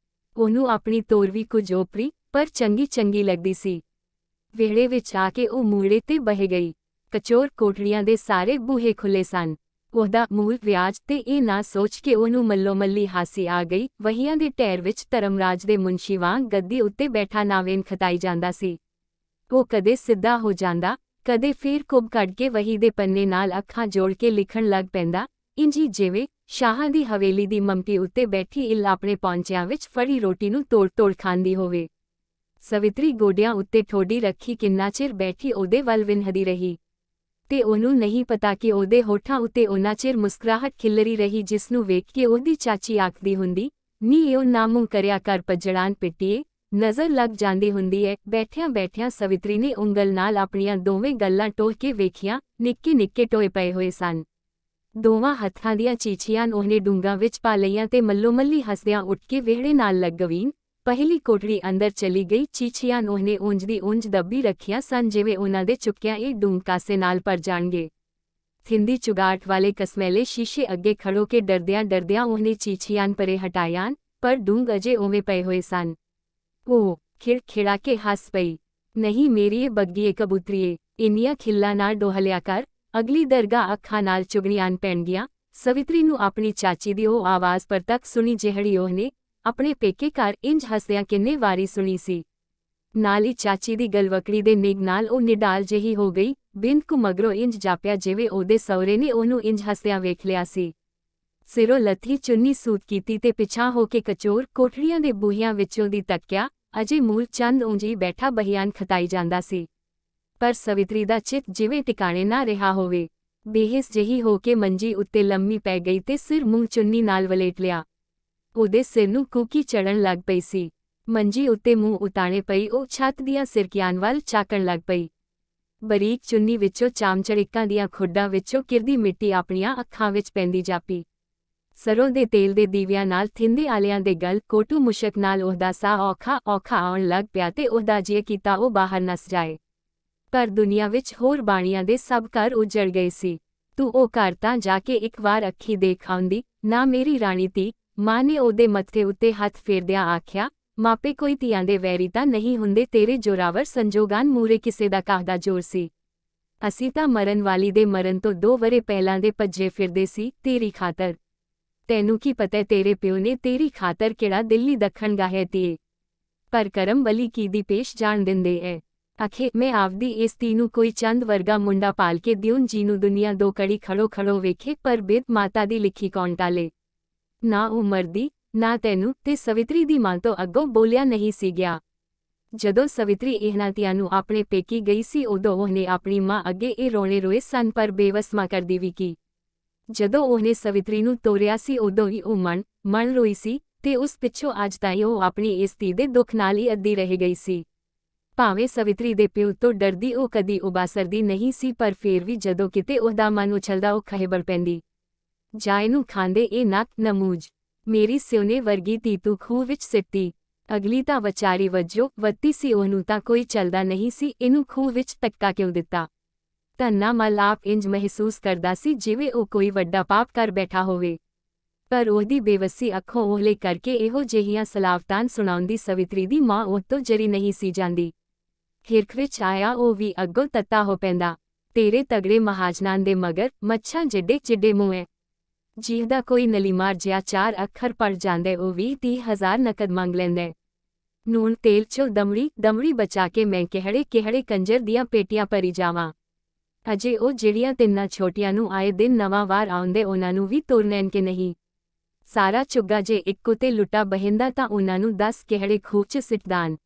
ਉਹਨੂੰ ਆਪਣੀ ਤੋਰ ਵੀ ਕੁਝ ਓਪਰੀ ਪਰ ਚੰਗੀ ਲੱਗਦੀ ਸੀ। ਵਿਹੜੇ ਵਿੱਚ ਆ ਕੇ ਉਹ ਮੂਹਰੇ ਤੇ ਬਹਿ ਗਈ। ਕਚੋਰ ਕੋਠੜੀਆਂ ਦੇ ਸਾਰੇ ਬੂਹੇ ਖੁੱਲੇ ਸਨ। ਉਹਦਾ ਮੂਲ ਵਿਆਜ ਤੇ ਇਹ ਨਾ ਸੋਚ ਕੇ ਉਹਨੂੰ ਮੱਲੋ-ਮੱਲੀ ਹਾਸੀ ਆ ਗਈ। ਵਹੀਆਂ ਦੇ ਢੇਰ ਵਿੱਚ ਧਰਮਰਾਜ ਦੇ ਮੁਨਸ਼ੀ ਵਾਂਗ ਗੱਦੀ ਉੱਤੇ ਬੈਠਾ ਨਾਵੇਨ ਖਤਾਈ ਜਾਂਦਾ ਸੀ। ਉਹ ਕਦੇ ਸਿੱਧਾ ਹੋ ਜਾਂਦਾ, ਕਦੇ ਫੇਰ ਕੁੱਬ ਕੱਢ ਕੇ ਵਹੀ ਦੇ ਪੰਨੇ ਨਾਲ ਅੱਖਾਂ ਜੋੜ ਕੇ ਲਿਖਣ ਲੱਗ ਪੈਂਦਾ, ਇੰਜੀ ਜਿਵੇਂ ਸ਼ਾਹਾਂ ਦੀ ਹਵੇਲੀ ਦੀ ਮੰਮਟੀ ਉੱਤੇ ਬੈਠੀ ਇੱਲ ਆਪਣੇ ਪੌਂਚਿਆਂ ਵਿੱਚ ਫੜੀ ਰੋਟੀ ਨੂੰ ਤੋੜ ਖਾਂਦੀ ਹੋਵੇ। ਸਵਿਤਰੀ ਗੋਡਿਆਂ ਉੱਤੇ ਠੋਡੀ ਰੱਖੀ ਕਿੰਨਾ ਚਿਰ ਬੈਠੀ ਉਹਦੇ ਵੱਲ ਵਿੰਹਦੀ ਰਹੀ, ਤੇ ਉਹਨੂੰ ਨਹੀਂ ਪਤਾ ਕਿ ਉਹਦੇ ਹੋਠਾਂ ਉੱਤੇ ਉਹਨਾਂ ਚਿਰ ਮੁਸਕਰਾਹਟ ਖਿੱਲਰੀ ਰਹੀ ਜਿਸ ਨੂੰ ਵੇਖ ਕੇ ਉਹਦੀ ਚਾਚੀ ਆਖਦੀ ਹੁੰਦੀ, ਨੀ ਇਉਂ ਨਾ ਮੂੰਹ ਕਰਿਆ ਕਰ ਪੱਜੜਾਨ ਪਿੱਟੀਏ, ਨਜ਼ਰ ਲੱਗ ਜਾਂਦੀ ਹੁੰਦੀ ਐ। ਬੈਠਿਆਂ ਸਵਿਤਰੀ ਨੇ ਉਂਗਲ ਨਾਲ ਆਪਣੀਆਂ ਦੋਵੇਂ ਗੱਲਾਂ ਟੋਹ ਕੇ ਵੇਖੀਆਂ। ਨਿੱਕੇ ਟੋਏ ਪਏ ਹੋਏ ਸਨ। ਦੋਵਾਂ ਹੱਥਾਂ ਦੀਆਂ ਚੀਚੀਆਂ ਉਹਨੇ ਡੂੰਘਾਂ ਵਿੱਚ ਪਾ ਲਈਆਂ ਤੇ ਮੱਲੋ-ਮੱਲੀ ਹੱਸਦਿਆਂ ਉੱਠ ਕੇ ਵਿਹੜੇ ਨਾਲ ਲੱਗਵੀਂ ਪਹਿਲੀ ਕੋਠੜੀ ਅੰਦਰ ਚਲੀ ਗਈ। ਚੀਚੀਆਂ ਉਹਨੇ ਉਂਝ ਦੀ ਉਂਝ ਦੱਬੀ ਰੱਖੀਆਂ ਸਨ ਜਿਵੇਂ ਉਹਨਾਂ ਦੇ ਚੁੱਕਿਆਂ ਇਹ ਡੂੰਘ ਕਾਸੇ ਨਾਲ ਭਰ ਜਾਣਗੇ। ਥਿੰਦੀ ਚੁਗਾਟ ਵਾਲੇ ਕਸਮੈਲੇ ਸ਼ੀਸ਼ੇ ਅੱਗੇ ਖੜੋ ਕੇ ਡਰਦਿਆਂ ਉਹਨੇ ਚੀਚੀਆਂ ਪਰੇ ਹਟਾਈਆਂ, ਪਰ ਡੂੰਘ ਅਜੇ ਉਵੇਂ ਪਏ ਹੋਏ ਸਨ। ਉਹ ਖਿੜਖਿੜਾ ਕੇ ਹੱਸ ਪਈ, ਨਹੀਂ ਮੇਰੀਏ ਬੱਗੀਏ ਕਬੂਤਰੀਏ, ਇੰਨੀਆਂ ਖਿੱਲਾਂ ਨਾਲ ਡੋਹਲਿਆ ਕਰ, ਅਗਲੀ ਦਰਗਾਹ ਅੱਖਾਂ ਨਾਲ ਚੁਗਣੀਆਂ ਪੈਣਗੀਆਂ। ਸਵਿਤਰੀ ਨੂੰ ਆਪਣੀ ਚਾਚੀ ਦੀ ਉਹ ਆਵਾਜ਼ ਪਰ ਤੱਕ ਸੁਣੀ ਜਿਹੜੀ ਉਹਨੇ ਆਪਣੇ ਪੇਕੇ ਘਰ ਇੰਜ ਹੱਸਦਿਆਂ ਕਿੰਨੇ ਵਾਰੀ ਸੁਣੀ ਸੀ। ਨਾਲ ਹੀ ਚਾਚੀ ਦੀ ਗਲਵਕੜੀ ਦੇ ਨਿੱਘ ਨਾਲ ਉਹ ਨਿਡਾਲ ਜਿਹੀ ਹੋ ਗਈ। ਬਿੰਦ ਕੁ ਮਗਰੋਂ ਇੰਜ ਜਾਪਿਆ ਜਿਵੇਂ ਉਹਦੇ ਸਹੁਰੇ ਨੇ ਉਹਨੂੰ ਇੰਜ ਹੱਸਦਿਆਂ ਵੇਖ ਲਿਆ ਸੀ। ਸਿਰੋਂ ਲੱਥੀ ਚੁੰਨੀ ਸੂਤ ਕੀਤੀ ਤੇ ਪਿਛਾਂ ਹੋ ਕੇ ਕਚੋਰ ਕੋਠੜੀਆਂ ਦੇ ਬੂਹਿਆਂ ਵਿੱਚੋਂ ਦੀ ਤੱਕਿਆ। ਅਜੇ ਮੂਲ ਚੰਦ ਉਂਝੀ ਬੈਠਾ ਬਹੀਆਨ ਖਤਾਈ ਜਾਂਦਾ ਸੀ, ਪਰ ਸਵਿਤਰੀ ਦਾ ਚਿੱਤ ਜਿਵੇਂ ਟਿਕਾਣੇ ਨਾ ਰਿਹਾ ਹੋਵੇ। ਬੇਹਿਸ ਜਿਹੀ ਹੋ ਕੇ ਮੰਜੀ ਉੱਤੇ ਲੰਮੀ ਪੈ ਗਈ ਤੇ ਸਿਰ ਮੂੰਹ ਚੁੰਨੀ ਨਾਲ ਵਲੇਟ ਲਿਆ। ਉਹਦੇ ਸਿਰ ਨੂੰ ਕੂਕੀ ਚੜ੍ਹਨ ਲੱਗ ਪਈ ਸੀ। ਮੰਜੀ ਉੱਤੇ ਮੂੰਹ ਉਤਾਣੇ ਪਈ ਉਹ ਛੱਤ ਦੀਆਂ ਸਿਰਕਿਆਂ ਵੱਲ ਝਾਕਣ ਲੱਗ ਪਈ। ਬਰੀਕ ਚੁੰਨੀ ਵਿੱਚੋਂ ਚਾਮਚੜਿੱਕਾਂ ਦੀਆਂ ਖੁੱਡਾਂ ਵਿੱਚੋਂ ਕਿਰਦੀ ਮਿੱਟੀ ਆਪਣੀਆਂ ਅੱਖਾਂ ਵਿੱਚ ਪੈਂਦੀ ਜਾਪੀ। ਸਰੋਂ ਦੇ ਤੇਲ ਦੇ ਦੀਵਿਆਂ ਨਾਲ ਥਿੰਦੇ ਆਲਿਆਂ ਦੇ ਗਲ ਕੋਟੂ ਮੁਸ਼ਕ ਨਾਲ ਉਹਦਾ ਸਾਹ ਔਖਾ ਆਉਣ ਲੱਗ ਪਿਆ ਤੇ ਉਹਦਾ ਜੀ ਕੀਤਾ ਉਹ ਬਾਹਰ ਨੱਸ ਜਾਏ। ਪਰ ਦੁਨੀਆ ਵਿੱਚ ਹੋਰ ਬਾਣੀਆਂ ਦੇ ਸਭ ਘਰ ਉਜੜ ਗਏ ਸੀ। ਤੂੰ ਉਹ ਘਰ ਤਾਂ ਜਾ ਕੇ ਇੱਕ ਵਾਰ ਅੱਖੀ ਦੇਖ ਆਉਂਦੀ ਨਾ ਮੇਰੀ ਰਾਣੀ ਧੀ। ਮਾਂ ਨੇ ਉਹਦੇ ਮੱਥੇ ਉੱਤੇ ਹੱਥ ਫੇਰਦਿਆਂ ਆਖਿਆ, ਮਾਪੇ ਕੋਈ ਧੀਆਂ ਦੇ ਵੈਰੀ ਤਾਂ ਨਹੀਂ ਹੁੰਦੇ। ਤੇਰੇ ਜ਼ੋਰਾਵਰ ਸੰਜੋਗਾਂ ਮੂਰੇ ਕਿਸੇ ਦਾ ਕਾਹਦਾ ਜ਼ੋਰ ਸੀ। ਅਸੀਂ ਤਾਂ ਮਰਨ ਵਾਲੀ ਦੇ ਮਰਨ ਤੋਂ 2 ਵਰੇ ਪਹਿਲਾਂ ਦੇ ਭੱਜੇ ਫਿਰਦੇ ਸੀ ਤੇਰੀ ਖਾਤਰ। ਤੈਨੂੰ ਕੀ ਪਤਾ ਤੇਰੇ ਪਿਓ ਨੇ ਤੇਰੀ ਖਾਤਰ ਕਿਹੜਾ ਦਿੱਲੀ ਦੱਖਣ ਗਾਹਿਆ ਧੀਏ। ਪਰ ਕਰਮ ਬਲੀ ਕੀ ਦੀ ਪੇਸ਼ ਜਾਣ ਦਿੰਦੇ ਐ। ਆਖੇ ਮੈਂ ਆਪਦੀ ਇਸ ਧੀ ਨੂੰ ਕੋਈ ਚੰਦ ਵਰਗਾ ਮੁੰਡਾ ਪਾਲ ਕੇ ਦਿਉਂ ਜਿਹਨੂੰ ਦੁਨੀਆ 2 ਕੜੀ ਖੜੋ ਵੇਖੇ। ਪਰ ਬਿਦ ਮਾਤਾ ਦੀ ਲਿਖੀ ਕੌਣ ਟਾਲੇ। ਨਾ ਉਹ ਮਰਦੀ ਨਾ ਤੈਨੂੰ ਤੇ ਸਵਿਤਰੀ ਦੀ ਮਾਂ ਤੋਂ ਅੱਗੋਂ ਬੋਲਿਆ ਨਹੀਂ ਸੀ ਗਿਆ। ਜਦੋਂ ਸਵਿਤਰੀ ਇਹਨਾਂ ਧੀਆਂ ਨੂੰ ਆਪਣੇ ਪੇਕੀ ਗਈ ਸੀ ਉਦੋਂ ਉਹਨੇ ਆਪਣੀ ਮਾਂ ਅੱਗੇ ਇਹ ਰੋਣੇ ਰੋਏ ਸਨ ਪਰ ਬੇਵਸਮਾ ਕਰਦੀ ਵੀ ਕੀ। ਜਦੋਂ ਉਹਨੇ ਸਵਿਤਰੀ ਨੂੰ ਤੋਰਿਆ ਸੀ ਉਦੋਂ ਹੀ ਉਹ ਮਣ ਰੋਈ ਸੀ ਤੇ ਉਸ ਪਿੱਛੋਂ ਅੱਜ ਤਾਈਂ ਉਹ ਆਪਣੀ ਇਸ ਧੀ ਦੇ ਦੁੱਖ ਨਾਲ ਹੀ ਅੱਧੀ ਰਹਿ ਗਈ ਸੀ। ਭਾਵੇਂ ਸਵਿਤਰੀ ਦੇ ਪਿਓ ਤੋਂ ਡਰਦੀ ਉਹ ਕਦੀ ਉਬਾਸਰਦੀ ਨਹੀਂ ਸੀ ਪਰ ਫੇਰ ਵੀ ਜਦੋਂ ਕਿਤੇ ਉਹਦਾ ਮਨ ਉਛਲਦਾ ਉਹ ਖਹਿਬਲ ਪੈਂਦੀ। ਜਾਏ ਨੂੰ ਖਾਂਦੇ ਇਹ ਨੱਕ ਨਮੂਜ ਮੇਰੀ ਸਿਉਨੇ ਵਰਗੀ ਧੀ ਤੂੰ ਖੂਹ ਵਿੱਚ ਸਿੱਟੀ। ਅਗਲੀ ਤਾਂ ਵਿਚਾਰੀ ਵੱਜੋ ਵੱਤੀ ਸੀ ਉਹਨੂੰ ਤਾਂ ਕੋਈ ਚੱਲਦਾ ਨਹੀਂ ਸੀ ਇਹਨੂੰ ਖੂਹ ਵਿੱਚ ਧੱਕਾ ਕਿਉਂ ਦਿੱਤਾ। ਧੰਨਾ ਮਲ ਆਪ ਇੰਜ ਮਹਿਸੂਸ ਕਰਦਾ ਸੀ ਜਿਵੇਂ ਉਹ ਕੋਈ ਵੱਡਾ ਪਾਪ ਕਰ ਬੈਠਾ ਹੋਵੇ। ਪਰ ਉਹਦੀ ਬੇਵੱਸੀ ਅੱਖੋਂ ਓਹਲੇ ਕਰਕੇ ਇਹੋ ਜਿਹੀਆਂ ਸਲਾਵਤਾਨ ਸੁਣਾਉਂਦੀ ਸਵਿਤਰੀ ਦੀ ਮਾਂ ਉਹ ਤੋਂ ਜਰੀ ਨਹੀਂ ਸੀ ਜਾਂਦੀ। ਹਿਰਖ ਵਿੱਚ ਆਇਆ ਉਹ ਵੀ ਅੱਗੋਂ ਤੱਤਾ ਹੋ ਪੈਂਦਾ। ਤੇਰੇ ਤਗੜੇ ਮਹਾਜਨਾਂ ਦੇ ਮਗਰ ਮੱਛਾਂ ਜਿੱਡੇ ਚਿੱਡੇ ਮੂੰਹ ਐ। ਜਿਹਦਾ ਕੋਈ ਨਲੀਮਾਰ ਜਿਹਾ 4 ਅੱਖਰ ਪੜ ਜਾਂਦੇ ਉਹ 20-30,000 ਨਕਦ ਮੰਗ ਲੈਂਦੇ। ਨੂਣ ਤੇਲ ਚੋਂ ਦਮੜੀ ਬਚਾ ਕੇ ਮੈਂ ਕਿਹੜੇ ਕੰਜਰ ਦੀਆਂ ਪੇਟੀਆਂ ਭਰੀ ਜਾਵਾਂ। ਅਜੇ ਉਹ ਜਿਹੜੀਆਂ 3 ਛੋਟੀਆਂ ਨੂੰ ਆਏ ਦਿਨ ਨਵਾਂ ਵਾਰ ਆਉਂਦੇ ਉਹਨਾਂ ਨੂੰ ਵੀ ਤੋਰਨੈਨ ਕੇ ਨਹੀਂ। ਸਾਰਾ ਚੁੱਗਾ ਜੇ ਇੱਕੋ ਤੇ ਲੁੱਟਾ ਬਹਿੰਦਾ ਤਾਂ ਉਹਨਾਂ ਨੂੰ 10 ਕਿਹੜੇ ਖੂਹ 'ਚ ਸਿੱਟਦਾਨ।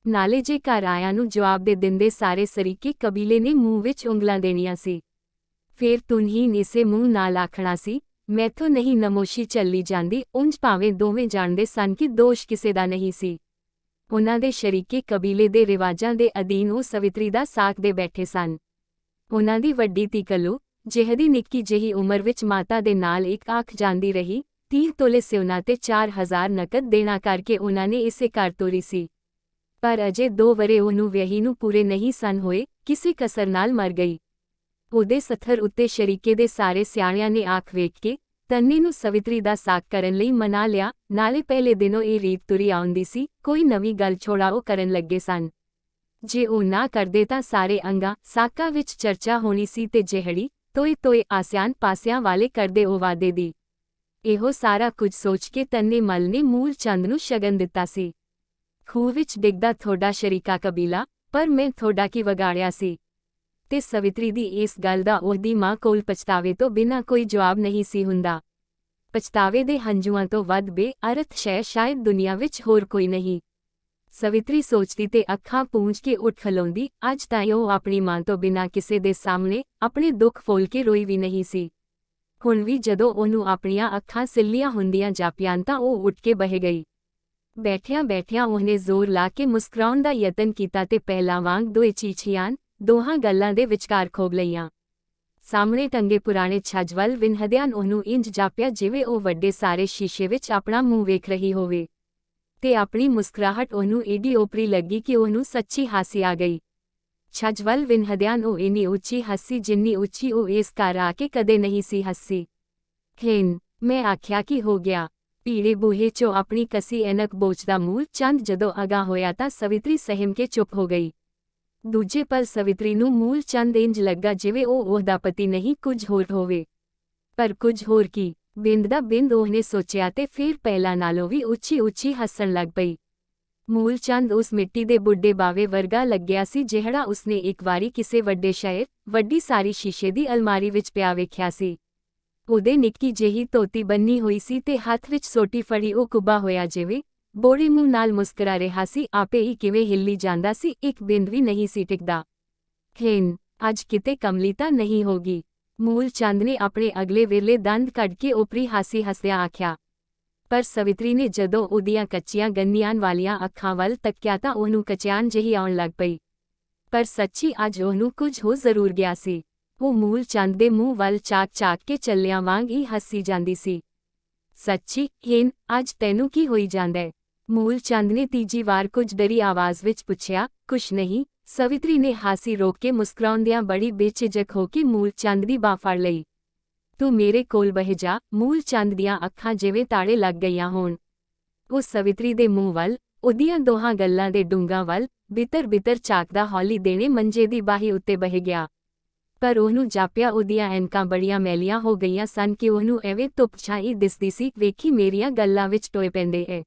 ਨਾਲੇ ਜੇ ਘਰ ਆਇਆਂ ਨੂੰ ਜਵਾਬ ਦੇ ਦਿੰਦੇ ਸਾਰੇ ਸਰੀਕੇ ਕਬੀਲੇ ਨੇ ਮੂੰਹ ਵਿੱਚ ਉਂਗਲਾਂ ਦੇਣੀਆਂ ਸੀ। ਫੇਰ ਤੁਨਹੀਨ ਇਸੇ ਮੂੰਹ ਨਾਲ ਆਖਣਾ ਸੀ, ਮੈਥੋਂ ਨਹੀਂ ਨਮੋਸ਼ੀ ਚੱਲੀ ਜਾਂਦੀ। ਉਂਝ ਭਾਵੇਂ ਦੋਵੇਂ ਜਾਣਦੇ ਸਨ ਕਿ ਦੋਸ਼ ਕਿਸੇ ਦਾ ਨਹੀਂ ਸੀ। ਉਹਨਾਂ ਦੇ ਸ਼ਰੀਕੇ ਕਬੀਲੇ ਦੇ ਰਿਵਾਜਾਂ ਦੇ ਅਧੀਨ ਉਹ ਸਵਿਤਰੀ ਦਾ ਸਾਕ ਦੇ ਬੈਠੇ ਸਨ। ਉਹਨਾਂ ਦੀ ਵੱਡੀ ਧੀ ਕਲੂ ਜਿਹਦੀ ਨਿੱਕੀ ਜਿਹੀ ਉਮਰ ਵਿੱਚ ਮਾਤਾ ਦੇ ਨਾਲ ਇੱਕ ਆਖ ਜਾਂਦੀ ਰਹੀ 30 ਤੋਲੇ ਸਿਉਨਾ ਤੇ 4000 ਨਕਦ ਦੇਣਾ ਕਰਕੇ ਉਹਨਾਂ ਨੇ ਇਸੇ ਘਰ ਤੋਰੀ ਸੀ। ਪਰ ਅਜੇ 2 ਵਰੇ ਉਹਨੂੰ ਵਿਆਹੀ ਨੂੰ ਪੂਰੇ ਨਹੀਂ ਸਨ ਹੋਏ ਕਿਸੇ ਕਸਰ ਨਾਲ ਮਰ ਗਈ। ਉਹਦੇ ਸੱਥਰ ਉੱਤੇ ਸ਼ਰੀਕੇ ਦੇ ਸਾਰੇ ਸਿਆਣਿਆਂ ਨੇ ਆਖ ਵੇਖ ਕੇ ਤੰਨੇ ਨੂੰ ਸਵਿਤਰੀ ਦਾ ਸਾਕ ਕਰਨ ਲਈ ਮਨਾ ਲਿਆ। ਨਾਲੇ ਪਹਿਲੇ ਦਿਨੋਂ ਇਹ ਰੀਤ ਤੁਰੀ ਆਉਂਦੀ ਸੀ ਕੋਈ ਨਵੀਂ ਗੱਲ ਛੋੜਾ ਉਹ ਕਰਨ ਲੱਗੇ ਸਨ। ਜੇ ਉਹ ਨਾ ਕਰਦੇ ਤਾਂ ਸਾਰੇ ਅੰਗਾਂ ਸਾਕਾਂ ਵਿੱਚ ਚਰਚਾ ਹੋਣੀ ਸੀ ਤੇ ਜਿਹੜੀ ਤੋਏ ਆਸਿਆਨ ਪਾਸਿਆਂ ਵਾਲੇ ਕਰਦੇ ਉਹ ਵਾਦੇ ਦੀ। ਇਹੋ ਸਾਰਾ ਕੁਝ ਸੋਚ ਕੇ ਤੰਨੇ ਮਲ ਨੇ ਮੂਲ ਚੰਦ ਨੂੰ ਸ਼ਗਨ ਦਿੱਤਾ ਸੀ। ਖੂਹ ਵਿੱਚ ਡਿੱਗਦਾ ਤੁਹਾਡਾ ਸ਼ਰੀਕਾ ਕਬੀਲਾ ਪਰ ਮੈਂ ਤੁਹਾਡਾ ਕੀ ਵਿਗਾੜਿਆ ਸੀ। ਤੇ ਸਵਿਤਰੀ ਦੀ ਇਸ ਗੱਲ ਦਾ ਉਹਦੀ ਮਾਂ ਕੋਲ ਪਛਤਾਵੇ ਤੋਂ ਬਿਨਾਂ ਕੋਈ ਜਵਾਬ ਨਹੀਂ ਸੀ ਹੁੰਦਾ। ਪਛਤਾਵੇ ਦੇ ਹੰਝੂਆਂ ਤੋਂ ਵੱਧ ਬੇਅਰਥ ਸ਼ੈ ਸ਼ਾਇਦ ਦੁਨੀਆ ਵਿੱਚ ਹੋਰ ਕੋਈ ਨਹੀਂ। ਸਵਿਤਰੀ ਸੋਚਦੀ ਤੇ ਅੱਖਾਂ ਪੂੰਝ ਕੇ ਉੱਠ ਖਲੋਂਦੀ। ਅੱਜ ਤਾਂ ਉਹ ਆਪਣੀ ਮਾਂ ਤੋਂ ਬਿਨਾਂ ਕਿਸੇ ਦੇ ਸਾਹਮਣੇ ਆਪਣੇ ਦੁੱਖ ਫੋਲ ਕੇ ਰੋਈ ਵੀ ਨਹੀਂ ਸੀ। ਹੁਣ ਵੀ ਜਦੋਂ ਉਹਨੂੰ ਆਪਣੀਆਂ ਅੱਖਾਂ ਸਿੱਲੀਆਂ ਹੁੰਦੀਆਂ ਜਾਪੀਆਂ ਤਾਂ ਉਹ ਉੱਠ ਕੇ ਬਹਿ ਗਈ। ਬੈਠਿਆਂ ਉਹਨੇ ਜ਼ੋਰ ਲਾ ਕੇ ਮੁਸਕਰਾਉਣ ਦਾ ਯਤਨ ਕੀਤਾ ਤੇ ਪਹਿਲਾਂ ਵਾਂਗ ਦੋਏ ਚੀਚੀਆਂ ਦੋਹਾਂ ਗੱਲਾਂ ਦੇ ਵਿਚਕਾਰ ਖੋਬ ਲਈਆਂ। ਸਾਹਮਣੇ ਟੰਗੇ ਪੁਰਾਣੇ ਛੱਜ ਵੱਲ ਵਿਨਹਦਿਆਂ ਉਹਨੂੰ ਇੰਜ ਜਾਪਿਆ ਜਿਵੇਂ ਉਹ ਵੱਡੇ ਸਾਰੇ ਸ਼ੀਸ਼ੇ ਵਿੱਚ ਆਪਣਾ ਮੂੰਹ ਵੇਖ ਰਹੀ ਹੋਵੇ। ਤੇ ਆਪਣੀ ਮੁਸਕਰਾਹਟ ਉਹਨੂੰ ਏਡੀ ਓਪਰੀ ਲੱਗੀ ਕਿ ਉਹਨੂੰ ਸੱਚੀ ਹਾਸੀ ਆ ਗਈ। ਛੱਜ ਵੱਲ ਵਿਨਹਦਿਆਂ ਉਹ ਇੰਨੀ ਉੱਚੀ ਹੱਸੀ ਜਿੰਨੀ ਉੱਚੀ ਉਹ ਇਸ ਘਰ ਆ ਕੇ ਕਦੇ ਨਹੀਂ ਸੀ ਹੱਸੀ। ਮੈਂ ਆਖਿਆ ਕੀ ਹੋ ਗਿਆ। ਭੀੜੇ ਬੂਹੇ 'ਚੋਂ ਆਪਣੀ ਕਸੀ ਐਨਕ ਬੋਚਦਾ ਮੂਲ ਚੰਦ ਜਦੋਂ ਅਗਾਂਹ ਹੋਇਆ ਤਾਂ ਸਵਿਤਰੀ ਸਹਿਮ ਕੇ ਚੁੱਪ ਹੋ ਗਈ। ਦੂਜੇ ਪਲ ਸਵਿਤਰੀ ਨੂੰ ਮੂਲ ਚੰਦ ਇੰਜ ਲੱਗਾ ਜਿਵੇਂ ਉਹ ਉਹਦਾ ਪਤੀ ਨਹੀਂ ਕੁਝ ਹੋਰ ਹੋਵੇ। ਪਰ ਕੁਝ ਹੋਰ ਕੀ ਬਿੰਦ ਦਾ ਬਿੰਦ ਉਹਨੇ ਸੋਚਿਆ ਤੇ ਫਿਰ ਪਹਿਲਾਂ ਨਾਲੋਂ ਵੀ ਉੱਚੀ ਹੱਸਣ ਲੱਗ ਪਈ। ਮੂਲ ਚੰਦ ਉਸ ਮਿੱਟੀ ਦੇ ਬੁੱਢੇ ਬਾਵੇ ਵਰਗਾ ਲੱਗਿਆ ਸੀ ਜਿਹੜਾ ਉਸਨੇ ਇੱਕ ਵਾਰੀ ਕਿਸੇ ਵੱਡੇ ਸ਼ਹਿਰ ਵੱਡੀ ਸਾਰੀ ਸ਼ੀਸ਼ੇ ਦੀ ਅਲਮਾਰੀ ਵਿੱਚ ਪਿਆ ਵੇਖਿਆ ਸੀ। ਉਹਦੇ ਨਿੱਕੀ ਜਿਹੀ ਧੋਤੀ ਬੰਨੀ ਹੋਈ ਸੀ ਤੇ ਹੱਥ ਵਿੱਚ ਸੋਟੀ ਫੜੀ ਉਹ ਕੁੱਬਾ ਹੋਇਆ ਜਿਵੇਂ ਬੋੜੇ ਮੂੰਹ ਨਾਲ ਮੁਸਕਰਾ ਰਿਹਾ ਸੀ। ਆਪੇ ਹੀ ਕਿਵੇਂ ਹਿੱਲੀ ਜਾਂਦਾ ਸੀ ਇੱਕ ਬਿੰਦ ਵੀ ਨਹੀਂ ਸੀ ਟਿਕਦਾ। ਅੱਜ ਕਿਤੇ ਕਮਲੀ ਤਾਂ ਨਹੀਂ ਹੋਗੀ। ਮੂਲ ਚੰਦ ਨੇ ਆਪਣੇ ਅਗਲੇ ਵੇਲੇ ਦੰਦ ਕੱਢ ਕੇ ਓਪਰੀ ਹਾਸੀ ਹੱਸਦਿਆਂ ਆਖਿਆ। ਪਰ ਸਵਿਤਰੀ ਨੇ ਜਦੋਂ ਉਹਦੀਆਂ ਕੱਚੀਆਂ ਗੰਨੀਆਂ ਵਾਲੀਆਂ ਅੱਖਾਂ ਵੱਲ ਤੱਕਿਆ ਤਾਂ ਉਹਨੂੰ ਕਚਿਆਨ ਜਿਹੀ ਆਉਣ ਲੱਗ ਪਈ। ਪਰ ਸੱਚੀ ਅੱਜ ਉਹਨੂੰ ਕੁਝ ਹੋ ਜ਼ਰੂਰ ਗਿਆ ਸੀ। ਉਹ ਮੂਲ ਚੰਦ ਦੇ ਮੂੰਹ ਵੱਲ ਚਾਕ ਕੇ ਚੱਲਿਆਂ ਵਾਂਗ ਹੀ ਹੱਸੀ ਜਾਂਦੀ ਸੀ। ਸੱਚੀ ਅੱਜ ਤੈਨੂੰ ਕੀ ਹੋਈ ਜਾਂਦੈ। ਮੂਲ ਚੰਦ ਨੇ ਤੀਜੀ ਵਾਰ ਕੁਝ ਡਰੀ ਆਵਾਜ਼ ਵਿੱਚ ਪੁੱਛਿਆ। ਕੁਛ ਨਹੀਂ ਸਵਿਤਰੀ ਨੇ ਹਾਸੀ ਰੋਕ ਕੇ ਮੁਸਕਰਾਉਂਦਿਆਂ ਬੜੀ ਬੇਝਿਜਕ ਹੋ ਕੇ ਮੂਲ ਚੰਦ ਦੀ ਬਾਂਹ ਫੜ ਲਈ। ਤੂੰ ਮੇਰੇ ਕੋਲ ਬਹਿ ਜਾ। ਮੂਲ ਚੰਦ ਦੀਆਂ ਅੱਖਾਂ ਜਿਵੇਂ ਤਾੜੇ ਲੱਗ ਗਈਆਂ ਹੋਣ। ਉਹ ਸਵਿਤਰੀ ਦੇ ਮੂੰਹ ਵੱਲ, ਉਹਦੀਆਂ ਦੋਹਾਂ ਗੱਲਾਂ ਦੇ ਡੂੰਘਾਂ ਵੱਲ ਬਿੱਤਰ-ਬਿੱਤਰ ਝਾਕਦਾ ਹੌਲੀ ਦੇਣੇ ਮੰਜੇ ਦੀ ਬਾਹੀ ਉੱਤੇ ਬਹਿ ਗਿਆ। ਪਰ ਉਹਨੂੰ ਜਾਪਿਆ ਉਹਦੀਆਂ ਐਨਕਾਂ ਬੜੀਆਂ ਮੈਲੀਆਂ ਹੋ ਗਈਆਂ ਸਨ ਕਿ ਉਹਨੂੰ ਐਵੇਂ ਧੁੱਪ ਛਾਈ ਦਿਸਦੀ ਸੀ। ਵੇਖੀ ਮੇਰੀਆਂ ਗੱਲਾਂ ਵਿੱਚ ਟੋਏ ਪੈਂਦੇ ਏ।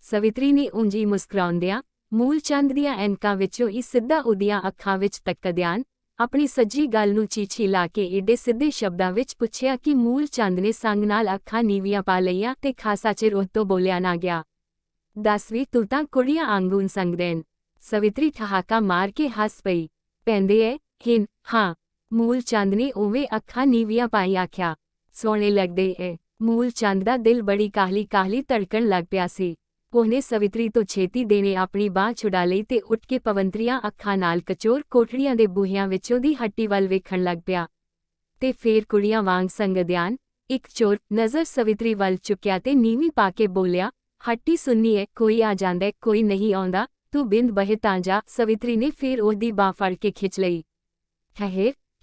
ਸਵਿਤਰੀ ਨੇ ਉਂਝ ਹੀ ਮੁਸਕਰਾਉਂਦਿਆਂ ਮੂਲ ਚੰਦ ਦੀਆਂ ਐਨਕਾਂ ਵਿੱਚੋਂ ਹੀ ਸਿੱਧਾ ਉਹਦੀਆਂ ਅੱਖਾਂ ਵਿੱਚ ਤੱਕਦਿਆਂ ਆਪਣੀ ਸੱਜੀ ਗੱਲ ਨੂੰ ਚੀਛੀ ਲਾ ਕੇ ਏਡੇ ਸਿੱਧੇ ਸ਼ਬਦਾਂ ਵਿੱਚ ਪੁੱਛਿਆ ਕਿ ਮੂਲ ਚੰਦ ਨੇ ਸੰਗ ਨਾਲ ਅੱਖਾਂ ਨੀਵੀਆਂ ਪਾ ਲਈਆਂ ਤੇ ਖਾਸਾ ਚਿਰ ਉਹ ਤੋਂ ਬੋਲਿਆ ਨਾ ਗਿਆ। ਦੱਸ ਵੀ ਤੂੰ ਤਾਂ ਕੁੜੀਆਂ ਆਂਗੂਨ ਸੰਗਦੈਨ। ਸਵਿਤਰੀ ਠਹਾਕਾ ਮਾਰ ਕੇ ਹੱਸ ਪਈ। ਪੈਂਦੇ ਏ ਹਿਨ। ਹਾਂ। ਮੂਲ ਚੰਦ ਨੇ ਉਵੇਂ ਅੱਖਾਂ ਨੀਵੀਆਂ ਪਾਈ ਆਖਿਆ। ਸੋਹਣੇ ਲੱਗਦੇ ਏ। ਮੂਲ ਚੰਦ ਦਾ ਦਿਲ ਬੜੀ ਕਾਹਲੀ ਧੜਕਣ ਲੱਗ ਪਿਆ ਸੀ। ਉਹਨੇ ਸਵਿਤਰੀ ਤੋਂ ਛੇਤੀ ਦੇਣੇ ਆਪਣੀ ਬਾਂਹ ਛੁਡਾ ਲਈ ਤੇ ਉੱਠ ਕੇ ਪਵੰਤਰੀਆਂ ਅੱਖਾਂ ਨਾਲ ਕਚੋਰ ਕੋਠੜੀਆਂ ਦੇ ਬੂਹਿਆਂ ਵਿੱਚੋਂ ਦੀ ਹੱਟੀ ਵੱਲ ਵੇਖਣ ਲੱਗ ਪਿਆ। ਤੇ ਫੇਰ ਕੁੜੀਆਂ ਵਾਂਗ ਸੰਗਦਿਆਂ ਇੱਕ ਚੋਰ ਨਜ਼ਰ ਸਵਿਤਰੀ ਵੱਲ ਚੁੱਕਿਆ ਤੇ ਨੀਵੀਂ ਪਾ ਕੇ ਬੋਲਿਆ, ਹੱਟੀ ਸੁਣਨੀ ਏ, ਕੋਈ ਆ ਜਾਂਦਾ ਕੋਈ ਨਹੀਂ ਆਉਂਦਾ, ਤੂੰ ਬਿੰਦ ਬਹਿ ਤਾਂ ਜਾ। ਸਵਿਤਰੀ ਨੇ ਫੇਰ ਉਹਦੀ ਬਾਂਹ ਫੜ ਕੇ ਖਿੱਚ ਲਈ।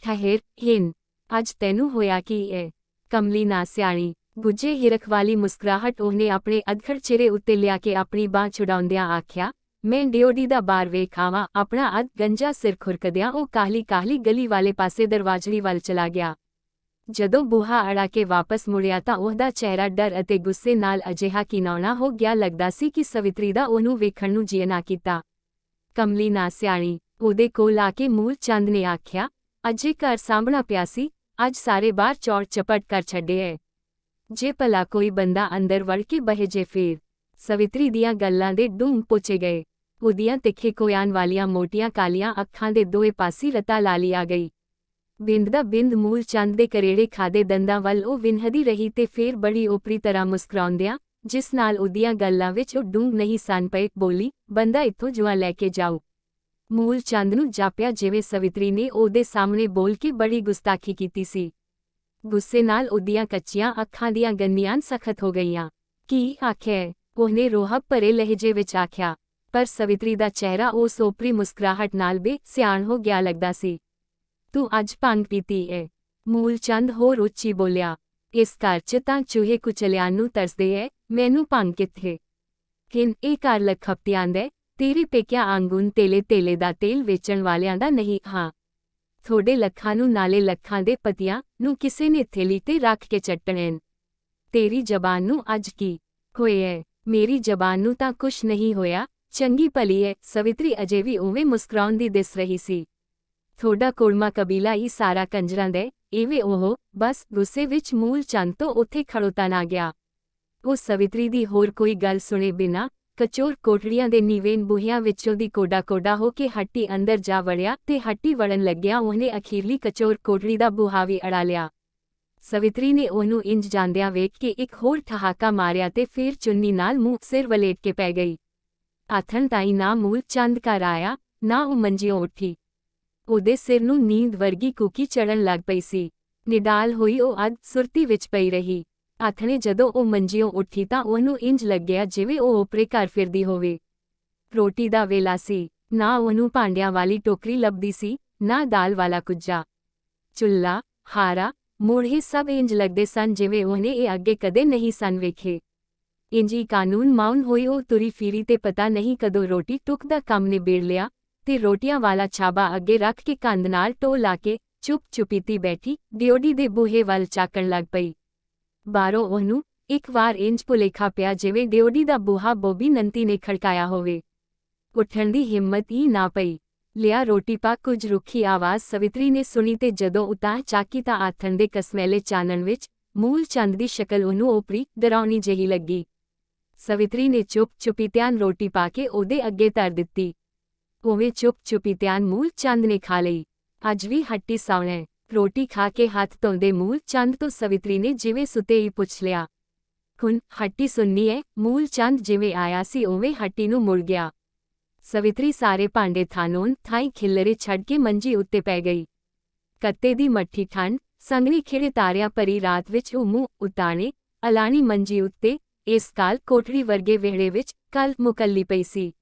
ਠਹਿਰ ਹਿਨ। ਅੱਜ ਤੈਨੂੰ ਹੋਇਆ ਕੀ ਏ? ਕਮਲੀ ਨਾ ਸਿਆਣੀ। ਗੁੱਜੇ ਹਿਰਖ ਵਾਲੀ ਮੁਸਕਰਾਹਟ ਉਹਨੇ ਆਪਣੇ ਅਧਖੜ ਚਿਹਰੇ ਉੱਤੇ ਲਿਆ ਕੇ ਆਪਣੀ ਬਾਂਹ ਛੁਡਾਉਂਦਿਆਂ ਆਖਿਆ, ਮੈਂ ਡਿਓਢੀ ਦਾ ਬਾਰ ਵੇਖ ਆਵਾਂ। ਆਪਣਾ ਅੱਧ ਗੰਜਾ ਸਿਰ ਖੁਰਕਦਿਆਂ ਉਹ ਕਾਹਲੀ ਗਲੀ ਵਾਲੇ ਪਾਸੇ ਦਰਵਾਜ਼ੜੀ ਵੱਲ ਚਲਾ ਗਿਆ। ਜਦੋਂ ਬੂਹਾ ਅੜਾ ਕੇ ਵਾਪਸ ਮੁੜਿਆ ਤਾਂ ਉਹਦਾ ਚਿਹਰਾ ਡਰ ਅਤੇ ਗੁੱਸੇ ਨਾਲ ਅਜਿਹਾ ਘਿਨਾਉਣਾ ਹੋ ਗਿਆ ਲੱਗਦਾ ਸੀ ਕਿ ਸਵਿਤਰੀ ਦਾ ਉਹਨੂੰ ਵੇਖਣ ਨੂੰ ਜੀ ਨਾ ਕੀਤਾ। ਕਮਲੀ ਨਾ ਸਿਆਣੀ। ਉਹਦੇ ਕੋਲ ਆ ਕੇ ਮੂਲ ਚੰਦ ਨੇ ਆਖਿਆ, ਅਜੇ ਘਰ ਸਾਂਭਣਾ ਪਿਆ ਸੀ, ਅੱਜ ਸਾਰੇ ਬਾਹਰ ਚੌੜ ਚਪਟ ਕਰ ਛੱਡੇ ਏ। ਜੇ ਭਲਾ ਕੋਈ ਬੰਦਾ ਅੰਦਰ ਵੜ ਕੇ ਬਹਿ ਜੇ ਫੇਰ। ਸਵਿਤਰੀ ਦੀਆਂ ਗੱਲਾਂ ਦੇ ਡੂੰਘ ਪੁੱਛੇ ਗਏ। ਉਹਦੀਆਂ ਤਿੱਖੇ ਕੋਇਆਨ ਵਾਲੀਆਂ ਮੋਟੀਆਂ ਕਾਲੀਆਂ ਅੱਖਾਂ ਦੇ ਦੋਏ ਪਾਸੀ ਰਤਾ ਲਾਲੀ ਆ ਗਈ। ਬਿੰਦ ਦਾ ਬਿੰਦ ਮੂਲ ਚੰਦ ਦੇ ਕਰੇੜੇ ਖਾਦੇ ਦੰਦਾਂ ਵੱਲ ਉਹ ਵਿੰਹਦੀ ਰਹੀ ਤੇ ਫੇਰ ਬੜੀ ਓਪਰੀ ਤਰ੍ਹਾਂ ਮੁਸਕਰਾਉਂਦਿਆਂ, ਜਿਸ ਨਾਲ ਉਹਦੀਆਂ ਗੱਲਾਂ ਵਿੱਚ ਉਹ ਡੂੰਘ ਨਹੀਂ ਸਨ ਪਏ, ਬੋਲੀ, ਬੰਦਾ ਇੱਥੋਂ ਜੁਆ ਲੈ ਕੇ ਜਾਊ। ਮੂਲ ਚੰਦ ਨੂੰ ਜਾਪਿਆ ਜਿਵੇਂ ਸਵਿਤਰੀ ਨੇ ਉਹਦੇ ਸਾਹਮਣੇ ਬੋਲ ਕੇ ਬੜੀ ਗੁਸਤਾਖੀ ਕੀਤੀ ਸੀ। ਗੁੱਸੇ ਨਾਲ ਉਹਦੀਆਂ ਕੱਚੀਆਂ ਅੱਖਾਂ ਦੀਆਂ ਗੰਨੀਆਂ ਸਖਤ ਹੋ ਗਈਆਂ। ਕੀ ਆਖਿਆ? ਉਹਨੇ ਰੋਹਬ ਭਰੇ ਲਹਿਜੇ ਵਿੱਚ ਆਖਿਆ। ਪਰ ਸਵਿਤਰੀ ਦਾ ਚਿਹਰਾ ਉਸ ਓਪਰੀ ਮੁਸਕਰਾਹਟ ਨਾਲ ਬੇਸਿਆਣ ਹੋ ਗਿਆ ਲੱਗਦਾ ਸੀ। ਤੂੰ ਅੱਜ ਭੰਗ ਪੀਤੀ ਏ। ਮੂਲ ਚੰਦ ਹੋਰ ਉੱਚੀ ਬੋਲਿਆ। ਇਸ ਘਰ 'ਚ ਤਾਂ ਚੂਹੇ ਕੁਚਲਿਆਂ ਨੂੰ ਤਰਸਦੇ ਏ, ਮੈਨੂੰ ਭੰਗ ਕਿੱਥੇ? ਹਿਨ। ਇਹ ਘਰ ਲੱਖਪਤੀਆਂ ਦਾ, ਤੇਰੇ ਪੇਕਿਆਂ ਆਂਗੂਨ ਤੇਲੇ ਦਾ ਤੇਲ ਵੇਚਣ ਵਾਲਿਆਂ ਦਾ ਨਹੀਂ। ਹਾਂ। ਥੋੜੇ ਲੱਖਾਂ ਨੂੰ ਨਾਲੇ ਲੱਖਾਂ ਦੇ ਪਤੀਆਂ ਨੂੰ ਕਿਸੇ ਨੇ ਥੈਲੀ ਤੇ ਰੱਖ ਕੇ ਚੱਟਣੇਨ। ਤੇਰੀ ਜ਼ਬਾਨ ਨੂੰ ਅੱਜ ਕੀ ਹੋਇਆ? ਮੇਰੀ ਜ਼ਬਾਨ ਨੂੰ ਤਾਂ ਕੁਛ ਨਹੀਂ ਹੋਇਆ, ਚੰਗੀ ਭਲੀ ਏ। ਸਵਿਤਰੀ ਅਜੇ ਵੀ ਉਵੇਂ ਮੁਸਕਰਾਉਂਦੀ ਦਿਸ ਰਹੀ ਸੀ। ਥੋੜਾ ਕੁੜਮਾ ਕਬੀਲਾ ਹੀ ਸਾਰਾ ਕੰਜਰਾਂ ਦਾ, ਇਵੇਂ ਉਹ ਬਸ ਗੁੱਸੇ ਵਿੱਚ ਮੂਲ ਚੰਦ ਤੋਂ ਉੱਥੇ ਖੜੋਤਾ ਨਾ ਗਿਆ। ਉਹ ਸਵਿਤਰੀ ਦੀ ਹੋਰ ਕੋਈ ਗੱਲ ਸੁਣੇ ਬਿਨਾਂ ਕਚੋਰ ਕੋਠੜੀਆਂ ਦੇ ਨੀਵੇਂ ਬੂਹਿਆਂ ਵਿੱਚੋਂ ਦੀ ਕੋਡਾ ਹੋ ਕੇ ਹੱਟੀ ਅੰਦਰ ਜਾ ਵੜਿਆ ਤੇ ਹੱਟੀ ਵੜਨ ਲੱਗਿਆ ਉਹਨੇ ਅਖੀਰਲੀ ਕਚੋਰ ਕੋਠੜੀ ਦਾ ਬੂਹਾ ਵੀ ਅੜਾ ਲਿਆ। ਸਵਿਤਰੀ ਨੇ ਉਹਨੂੰ ਇੰਜ ਜਾਂਦਿਆਂ ਵੇਖ ਕੇ ਇੱਕ ਹੋਰ ਠਹਾਕਾ ਮਾਰਿਆ ਤੇ ਫੇਰ ਚੁੰਨੀ ਨਾਲ ਮੂੰਹ ਸਿਰ ਵਲੇਟ ਕੇ ਪੈ ਗਈ। ਆਥਣ ਤਾਈਂ ਨਾ ਮੂਲ ਚੰਦ ਘਰ ਆਇਆ, ਨਾ ਉਹ ਮੰਜਿਓਂ ਉੱਠੀ। ਉਹਦੇ ਸਿਰ ਨੂੰ ਨੀਂਦ ਵਰਗੀ ਕੂਕੀ ਚੜ੍ਹਨ ਲੱਗ ਪਈ ਸੀ। ਨਿਡਾਲ ਹੋਈ ਉਹ ਅੱਧ ਸੁਰਤੀ ਵਿੱਚ ਪਈ ਰਹੀ। ਆਥਣੇ ਜਦੋਂ ਉਹ ਮੰਜਿਓਂ ਉੱਠੀ ਤਾਂ ਉਹਨੂੰ ਇੰਜ ਲੱਗਿਆ ਜਿਵੇਂ ਉਹ ਓਪਰੇ ਘਰ ਫਿਰਦੀ ਹੋਵੇ। ਰੋਟੀ ਦਾ ਵੇਲਾ ਸੀ। ਨਾ ਉਹਨੂੰ ਭਾਂਡਿਆਂ ਵਾਲੀ ਟੋਕਰੀ ਲੱਭਦੀ ਸੀ, ਨਾ ਦਾਲ ਵਾਲਾ ਕੁੱਜਾ। ਚੁੱਲ੍ਹਾ, ਹਾਰਾ, ਮੋੜ੍ਹੇ ਸਭ ਇੰਜ ਲੱਗਦੇ ਸਨ ਜਿਵੇਂ ਉਹਨੇ ਇਹ ਅੱਗੇ ਕਦੇ ਨਹੀਂ ਸਨ ਵੇਖੇ। ਇੰਜੀ ਕਾਨੂੰਨ ਮਾਉਨ ਹੋਈ ਉਹ ਤੁਰੀ ਫਿਰੀ ਤੇ ਪਤਾ ਨਹੀਂ ਕਦੋਂ ਰੋਟੀ ਟੁੱਕ ਦਾ ਕੰਮ ਨਿਬੇੜ ਲਿਆ ਤੇ ਰੋਟੀਆਂ ਵਾਲਾ ਛਾਬਾ ਅੱਗੇ ਰੱਖ ਕੇ ਕੰਧ ਨਾਲ ਟੋ ਲਾ ਕੇ ਚੁੱਪ-ਚੁਪੀਤੀ ਬੈਠੀ ਡਿਓਢੀ ਦੇ ਬੂਹੇ ਵੱਲ ਝਾਕਣ ਲੱਗ ਪਈ। ਬਾਹਰੋਂ ਉਹਨੂੰ ਇੱਕ ਵਾਰ ਇੰਜ ਭੁਲੇਖਾ ਪਿਆ ਜਿਵੇਂ ਡਿਓਢੀ ਦਾ ਬੂਹਾ ਬੋਬੀ ਨੰਤੀ ਨੇ ਖੜਕਾਇਆ ਹੋਵੇ। ਉੱਠਣ ਦੀ ਹਿੰਮਤ ਹੀ ਨਾ ਪਈ। ਲਿਆ ਰੋਟੀ ਪਾ। ਕੁਝ ਰੁੱਖੀ ਆਵਾਜ਼ ਸਵਿਤਰੀ ਨੇ ਸੁਣੀ ਤੇ ਜਦੋਂ ਉਤਾਂਹ ਚਾਕੀ ਤਾਂ ਆਥਣ ਦੇ ਕਸਮੈਲੇ ਚਾਨਣ ਵਿੱਚ ਮੂਲ ਚੰਦ ਦੀ ਸ਼ਕਲ ਉਹਨੂੰ ਓਪਰੀ ਡਰਾਉਣੀ ਜਿਹੀ ਲੱਗੀ। ਸਵਿਤਰੀ ਨੇ ਚੁੱਪ-ਚੁਪੀਤਿਆਂ ਰੋਟੀ ਪਾ ਕੇ ਉਹਦੇ ਅੱਗੇ ਧਰ ਦਿੱਤੀ। ਉਵੇਂ ਚੁੱਪ-ਚੁਪੀਤਿਆਂ ਮੂਲ ਚੰਦ ਨੇ ਖਾ ਲਈ। ਅੱਜ ਵੀ ਹੱਟੀ ਸੌਣਾ। ਰੋਟੀ ਖਾ ਕੇ ਹੱਥ ਧੋਂਦੇ ਮੂਲ ਚੰਦ ਤੋਂ ਸਵਿਤਰੀ ਨੇ ਜਿਵੇਂ ਸੁਤੇ ਹੀ ਪੁੱਛ ਲਿਆ, ਹੁਣ ਹੱਟੀ ਸੁਣਨੀ ਏ? ਮੂਲ ਚੰਦ ਜਿਵੇਂ ਆਇਆ ਸੀ ਉਵੇਂ ਹੱਟੀ ਨੂੰ ਮੁੜ ਗਿਆ। ਸਵਿਤਰੀ ਸਾਰੇ ਭਾਂਡੇ ਥਾਈਂ ਖਿੱਲਰੇ ਛੱਡ ਕੇ ਮੰਜੀ ਉੱਤੇ ਪੈ ਗਈ। ਕੱਤੇ ਦੀ ਮੱਠੀ ਠੰਡ, ਸੰਘਣੀ ਖਿੜੇ ਤਾਰਿਆਂ ਭਰੀ ਰਾਤ ਵਿੱਚ ਉਹ ਮੂੰਹ ਉਤਾਣੇ ਅਲਾਣੀ ਮੰਜੀ ਉੱਤੇ ਇਸ ਕਾਲ ਕੋਠੜੀ ਵਰਗੇ ਵਿਹੜੇ ਵਿੱਚ ਕੱਲ ਮੁਕੱਲੀ ਪਈ ਸੀ।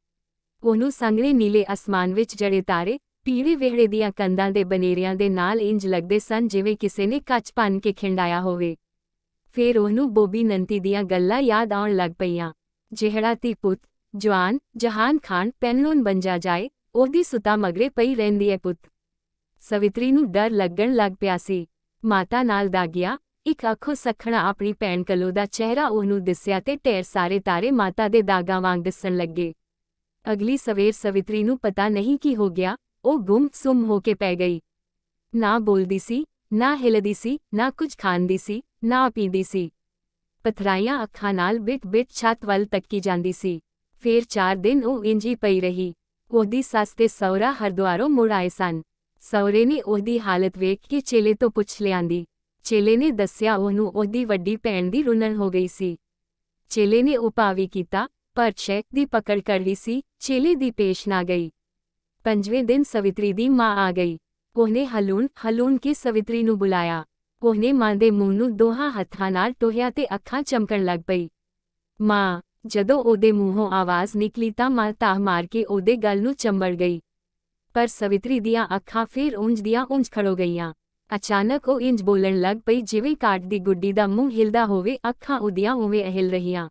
ਉਹਨੂੰ ਸੰਘਣੇ ਨੀਲੇ ਅਸਮਾਨ ਵਿੱਚ ਜੜੇ ਤਾਰੇ ਪੀਲੇ ਵਿਹੜੇ ਦੀਆਂ ਕੰਧਾਂ ਦੇ ਬਨੇਰਿਆਂ ਦੇ ਨਾਲ ਇੰਜ ਲੱਗਦੇ ਸਨ ਜਿਵੇਂ ਕਿਸੇ ਨੇ ਕੱਚ ਭੰਨ ਕੇ ਖਿੰਡਾਇਆ ਹੋਵੇ। ਫੇਰ ਉਹਨੂੰ ਬੋਬੀ ਨੰਤੀ ਦੀਆਂ ਗੱਲਾਂ ਯਾਦ ਆਉਣ ਲੱਗ ਪਈਆਂ। ਜਿਹੜਾ ਧੀ ਪੁੱਤ ਜਵਾਨ ਜਹਾਨ ਖਾਨ ਪੈਨਲੋਨ ਬੰਜਾ ਜਾਏ, ਉਹਦੀ ਸੁਤਾ ਮਗਰੇ ਪਈ ਰਹਿੰਦੀ ਏ ਪੁੱਤ। ਸਵਿਤਰੀ ਨੂੰ ਡਰ ਲੱਗਣ ਲੱਗ ਪਿਆ ਸੀ। ਮਾਤਾ ਨਾਲ ਦਾਗਿਆ ਇੱਕ ਅੱਖੋਂ ਸੱਖਣਾ ਆਪਣੀ ਭੈਣ ਕਲੋ ਦਾ ਚਿਹਰਾ ਉਹਨੂੰ ਦਿਸਿਆ ਤੇ ਢੇਰ ਸਾਰੇ ਤਾਰੇ ਮਾਤਾ ਦੇ ਦਾਗਾਂ ਵਾਂਗ ਦਿਸਣ ਲੱਗੇ। ਅਗਲੀ ਸਵੇਰ ਸਵਿਤਰੀ ਨੂੰ ਪਤਾ ਨਹੀਂ ਕੀ ਹੋ ਗਿਆ, ਉਹ ਗੁੰਮ-ਸੁੰਮ ਹੋ ਕੇ ਪੈ ਗਈ। ਨਾ ਬੋਲਦੀ ਸੀ, ਨਾ ਹਿਲਦੀ ਸੀ, ਨਾ ਕੁਝ ਖਾਂਦੀ ਸੀ, ਨਾ ਪੀਂਦੀ ਸੀ। ਪਥਰਾਈਆਂ ਅੱਖਾਂ ਨਾਲ ਬਿਟ-ਬਿਟ ਛੱਤ ਵੱਲ ਤੱਕੀ ਜਾਂਦੀ ਸੀ। ਫੇਰ 4 ਦਿਨ ਉਹ ਇੰਝ ਹੀ ਪਈ ਰਹੀ। ਉਹਦੀ ਸੱਸ ਤੇ ਸਹੁਰਾ ਹਰਦੁਆਰੋਂ ਮੁੜ ਆਏ ਸਨ। ਸਹੁਰੇ ਨੇ ਉਹਦੀ ਹਾਲਤ ਵੇਖ ਕੇ ਚੇਲੇ ਤੋਂ ਪੁੱਛ ਲਿਆਂਦੀ। ਚੇਲੇ ਨੇ ਦੱਸਿਆ ਉਹਨੂੰ ਉਹਦੀ ਵੱਡੀ ਭੈਣ ਦੀ ਰੁੰਨਣ ਹੋ ਗਈ ਸੀ। ਚੇਲੇ ਨੇ ਉਪਾਅ ਵੀ ਕੀਤਾ, ਪਰ ਸ਼ੈਕ ਦੀ ਪਕੜ ਕੜਵੀ ਸੀ, ਚੇਲੇ ਦੀ ਪੇਸ਼ ਨਾ ਗਈ। 5ਵੇਂ ਦਿਨ ਸਵਿਤਰੀ ਦੀ ਮਾਂ ਆ ਗਈ। ਉਹਨੇ ਹਲੂਣ ਕੇ ਸਵਿਤਰੀ ਨੂੰ ਬੁਲਾਇਆ। ਉਹਨੇ ਮਾਂ ਦੇ ਮੂੰਹ ਨੂੰ ਦੋਹਾਂ ਹੱਥਾਂ ਨਾਲ ਟੋਹਿਆ ਤੇ ਅੱਖਾਂ ਚਮਕਣ ਲੱਗ ਪਈ। ਮਾਂ! ਜਦੋਂ ਉਹਦੇ ਮੂੰਹੋਂ ਆਵਾਜ਼ ਨਿਕਲੀ ਤਾਂ ਮਾਂ ਤਾਹ ਮਾਰ ਕੇ ਉਹਦੇ ਗਲ ਨੂੰ ਚੰਬੜ ਗਈ। ਪਰ ਸਵਿਤਰੀ ਦੀਆਂ ਅੱਖਾਂ ਫੇਰ ਉਂਝ ਦੀਆਂ ਉਂਝ ਖੜੋ ਗਈਆਂ। ਅਚਾਨਕ ਉਹ ਇੰਝ ਬੋਲਣ ਲੱਗ ਪਈ ਜਿਵੇਂ ਕਾਠ ਦੀ ਗੁੱਡੀ ਦਾ ਮੂੰਹ ਹਿਲਦਾ ਹੋਵੇ, ਅੱਖਾਂ ਉਹਦੀਆਂ ਉਵੇਂ ਹਿਲ ਰਹੀਆਂ।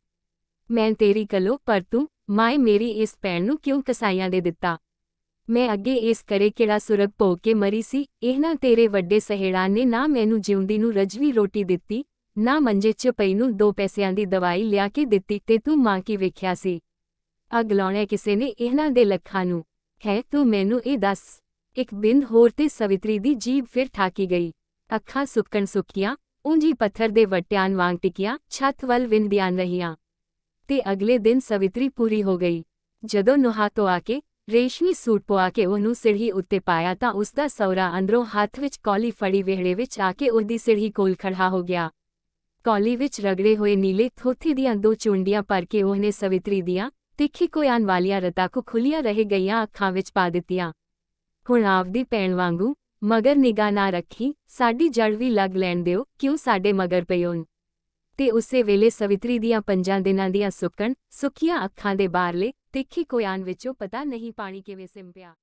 ਮੈਂ ਤੇਰੀ ਕਲੋ, ਪਰ ਤੂੰ ਮਾਏ ਮੇਰੀ ਇਸ ਭੈਣ ਨੂੰ ਕਿਉਂ ਕਸਾਈਆਂ ਦੇ ਦਿੱਤਾ? ਮੈਂ ਅੱਗੇ ਇਸ ਕਰੇ ਕਿਹੜਾ ਸੁਰਗ ਭੋਗ ਕੇ ਮਰੀ ਸੀ? ਇਹਨਾਂ ਤੇਰੇ ਵੱਡੇ ਸਹੇੜਾਂ ਨੇ ਨਾ ਮੈਨੂੰ ਜਿਉਂਦੀ ਨੂੰ ਰਜਵੀ ਰੋਟੀ ਦਿੱਤੀ, ਨਾ ਮੰਜੇ 'ਚ ਪਈ ਨੂੰ 2 ਪੈਸਿਆਂ ਦੀ ਦਵਾਈ ਲਿਆ ਕੇ ਦਿੱਤੀ, ਤੇ ਤੂੰ ਮਾਂ ਕੀ ਵੇਖਿਆ ਸੀ? ਅੱਗ ਲਾਉਣਾ ਕਿਸੇ ਨੇ ਇਹਨਾਂ ਦੇ ਲੱਖਾਂ ਨੂੰ ਹੈ, ਤੂੰ ਮੈਨੂੰ ਇਹ ਦੱਸ। ਇੱਕ ਬਿੰਦ ਹੋਰ ਤੇ ਸਵਿਤਰੀ ਦੀ ਜੀਭ ਫਿਰ ਠਾਕੀ ਗਈ। ਅੱਖਾਂ ਸੁੱਕੀਆਂ, ਉਂਝੀ ਪੱਥਰ ਦੇ ਵੱਟਿਆਂ ਵਾਂਗ ਟਿਕੀਆਂ ਛੱਤ ਵੱਲ ਵਿੰਨਦੀਆਂ ਰਹੀਆਂ। ਤੇ ਅਗਲੇ ਦਿਨ ਸਵਿਤਰੀ ਪੂਰੀ ਹੋ ਗਈ। ਜਦੋਂ ਨੁਹਾ ਧੋਆ ਕੇ ਰੇਸ਼ਮੀ ਸੂਟ ਪਵਾ ਕੇ ਉਹਨੂੰ ਸਿਰਹੀ ਉੱਤੇ ਪਾਇਆ ਤਾਂ ਉਸਦਾ ਸਹੁਰਾ ਅੰਦਰੋਂ ਹੱਥ ਵਿੱਚ ਕੌਲੀ ਫੜੀ ਵਿਹੜੇ ਵਿੱਚ ਆ ਕੇ ਉਹਦੀ ਸਿਰਹੀ ਕੋਲ ਖੜਾ ਹੋ ਗਿਆ। ਕੌਲੀ ਵਿੱਚ ਰਗੜੇ ਹੋਏ ਨੀਲੇ ਥੋਥੇ ਦੀਆਂ 2 ਚੁੰਡੀਆਂ ਭਰ ਕੇ ਉਹਨੇ ਸਵਿਤਰੀ ਦੀਆਂ ਤਿੱਖੀ ਕੋਇਆਨ ਵਾਲੀਆਂ ਰਤਾਂ ਕੋ ਖੁੱਲੀਆਂ ਰਹਿ ਗਈਆਂ ਅੱਖਾਂ ਵਿੱਚ ਪਾ ਦਿੱਤੀਆਂ। ਹੁਣ ਆਪਦੀ ਭੈਣ ਵਾਂਗੂ ਮਗਰ ਨਿਗਾਹ ਨਾ ਰੱਖੀ, ਸਾਡੀ ਜੜ ਵੀ ਲੱਗ ਲੈਣ ਦਿਓ, ਕਿਉਂ ਸਾਡੇ ਮਗਰ ਪਈਓਨ। ਤੇ ਉਸੇ ਵੇਲੇ ਸਵਿਤਰੀ ਦੀਆਂ 5 ਦਿਨਾਂ ਦੀਆਂ ਸੁੱਕੀਆਂ ਅੱਖਾਂ ਦੇ ਬਾਹਰਲੇ ਤਿੱਖੀ ਕੋਇਆਨ ਵਿੱਚੋਂ ਪਤਾ ਨਹੀਂ ਪਾਣੀ ਕਿਵੇਂ ਸਿੰਪਿਆ।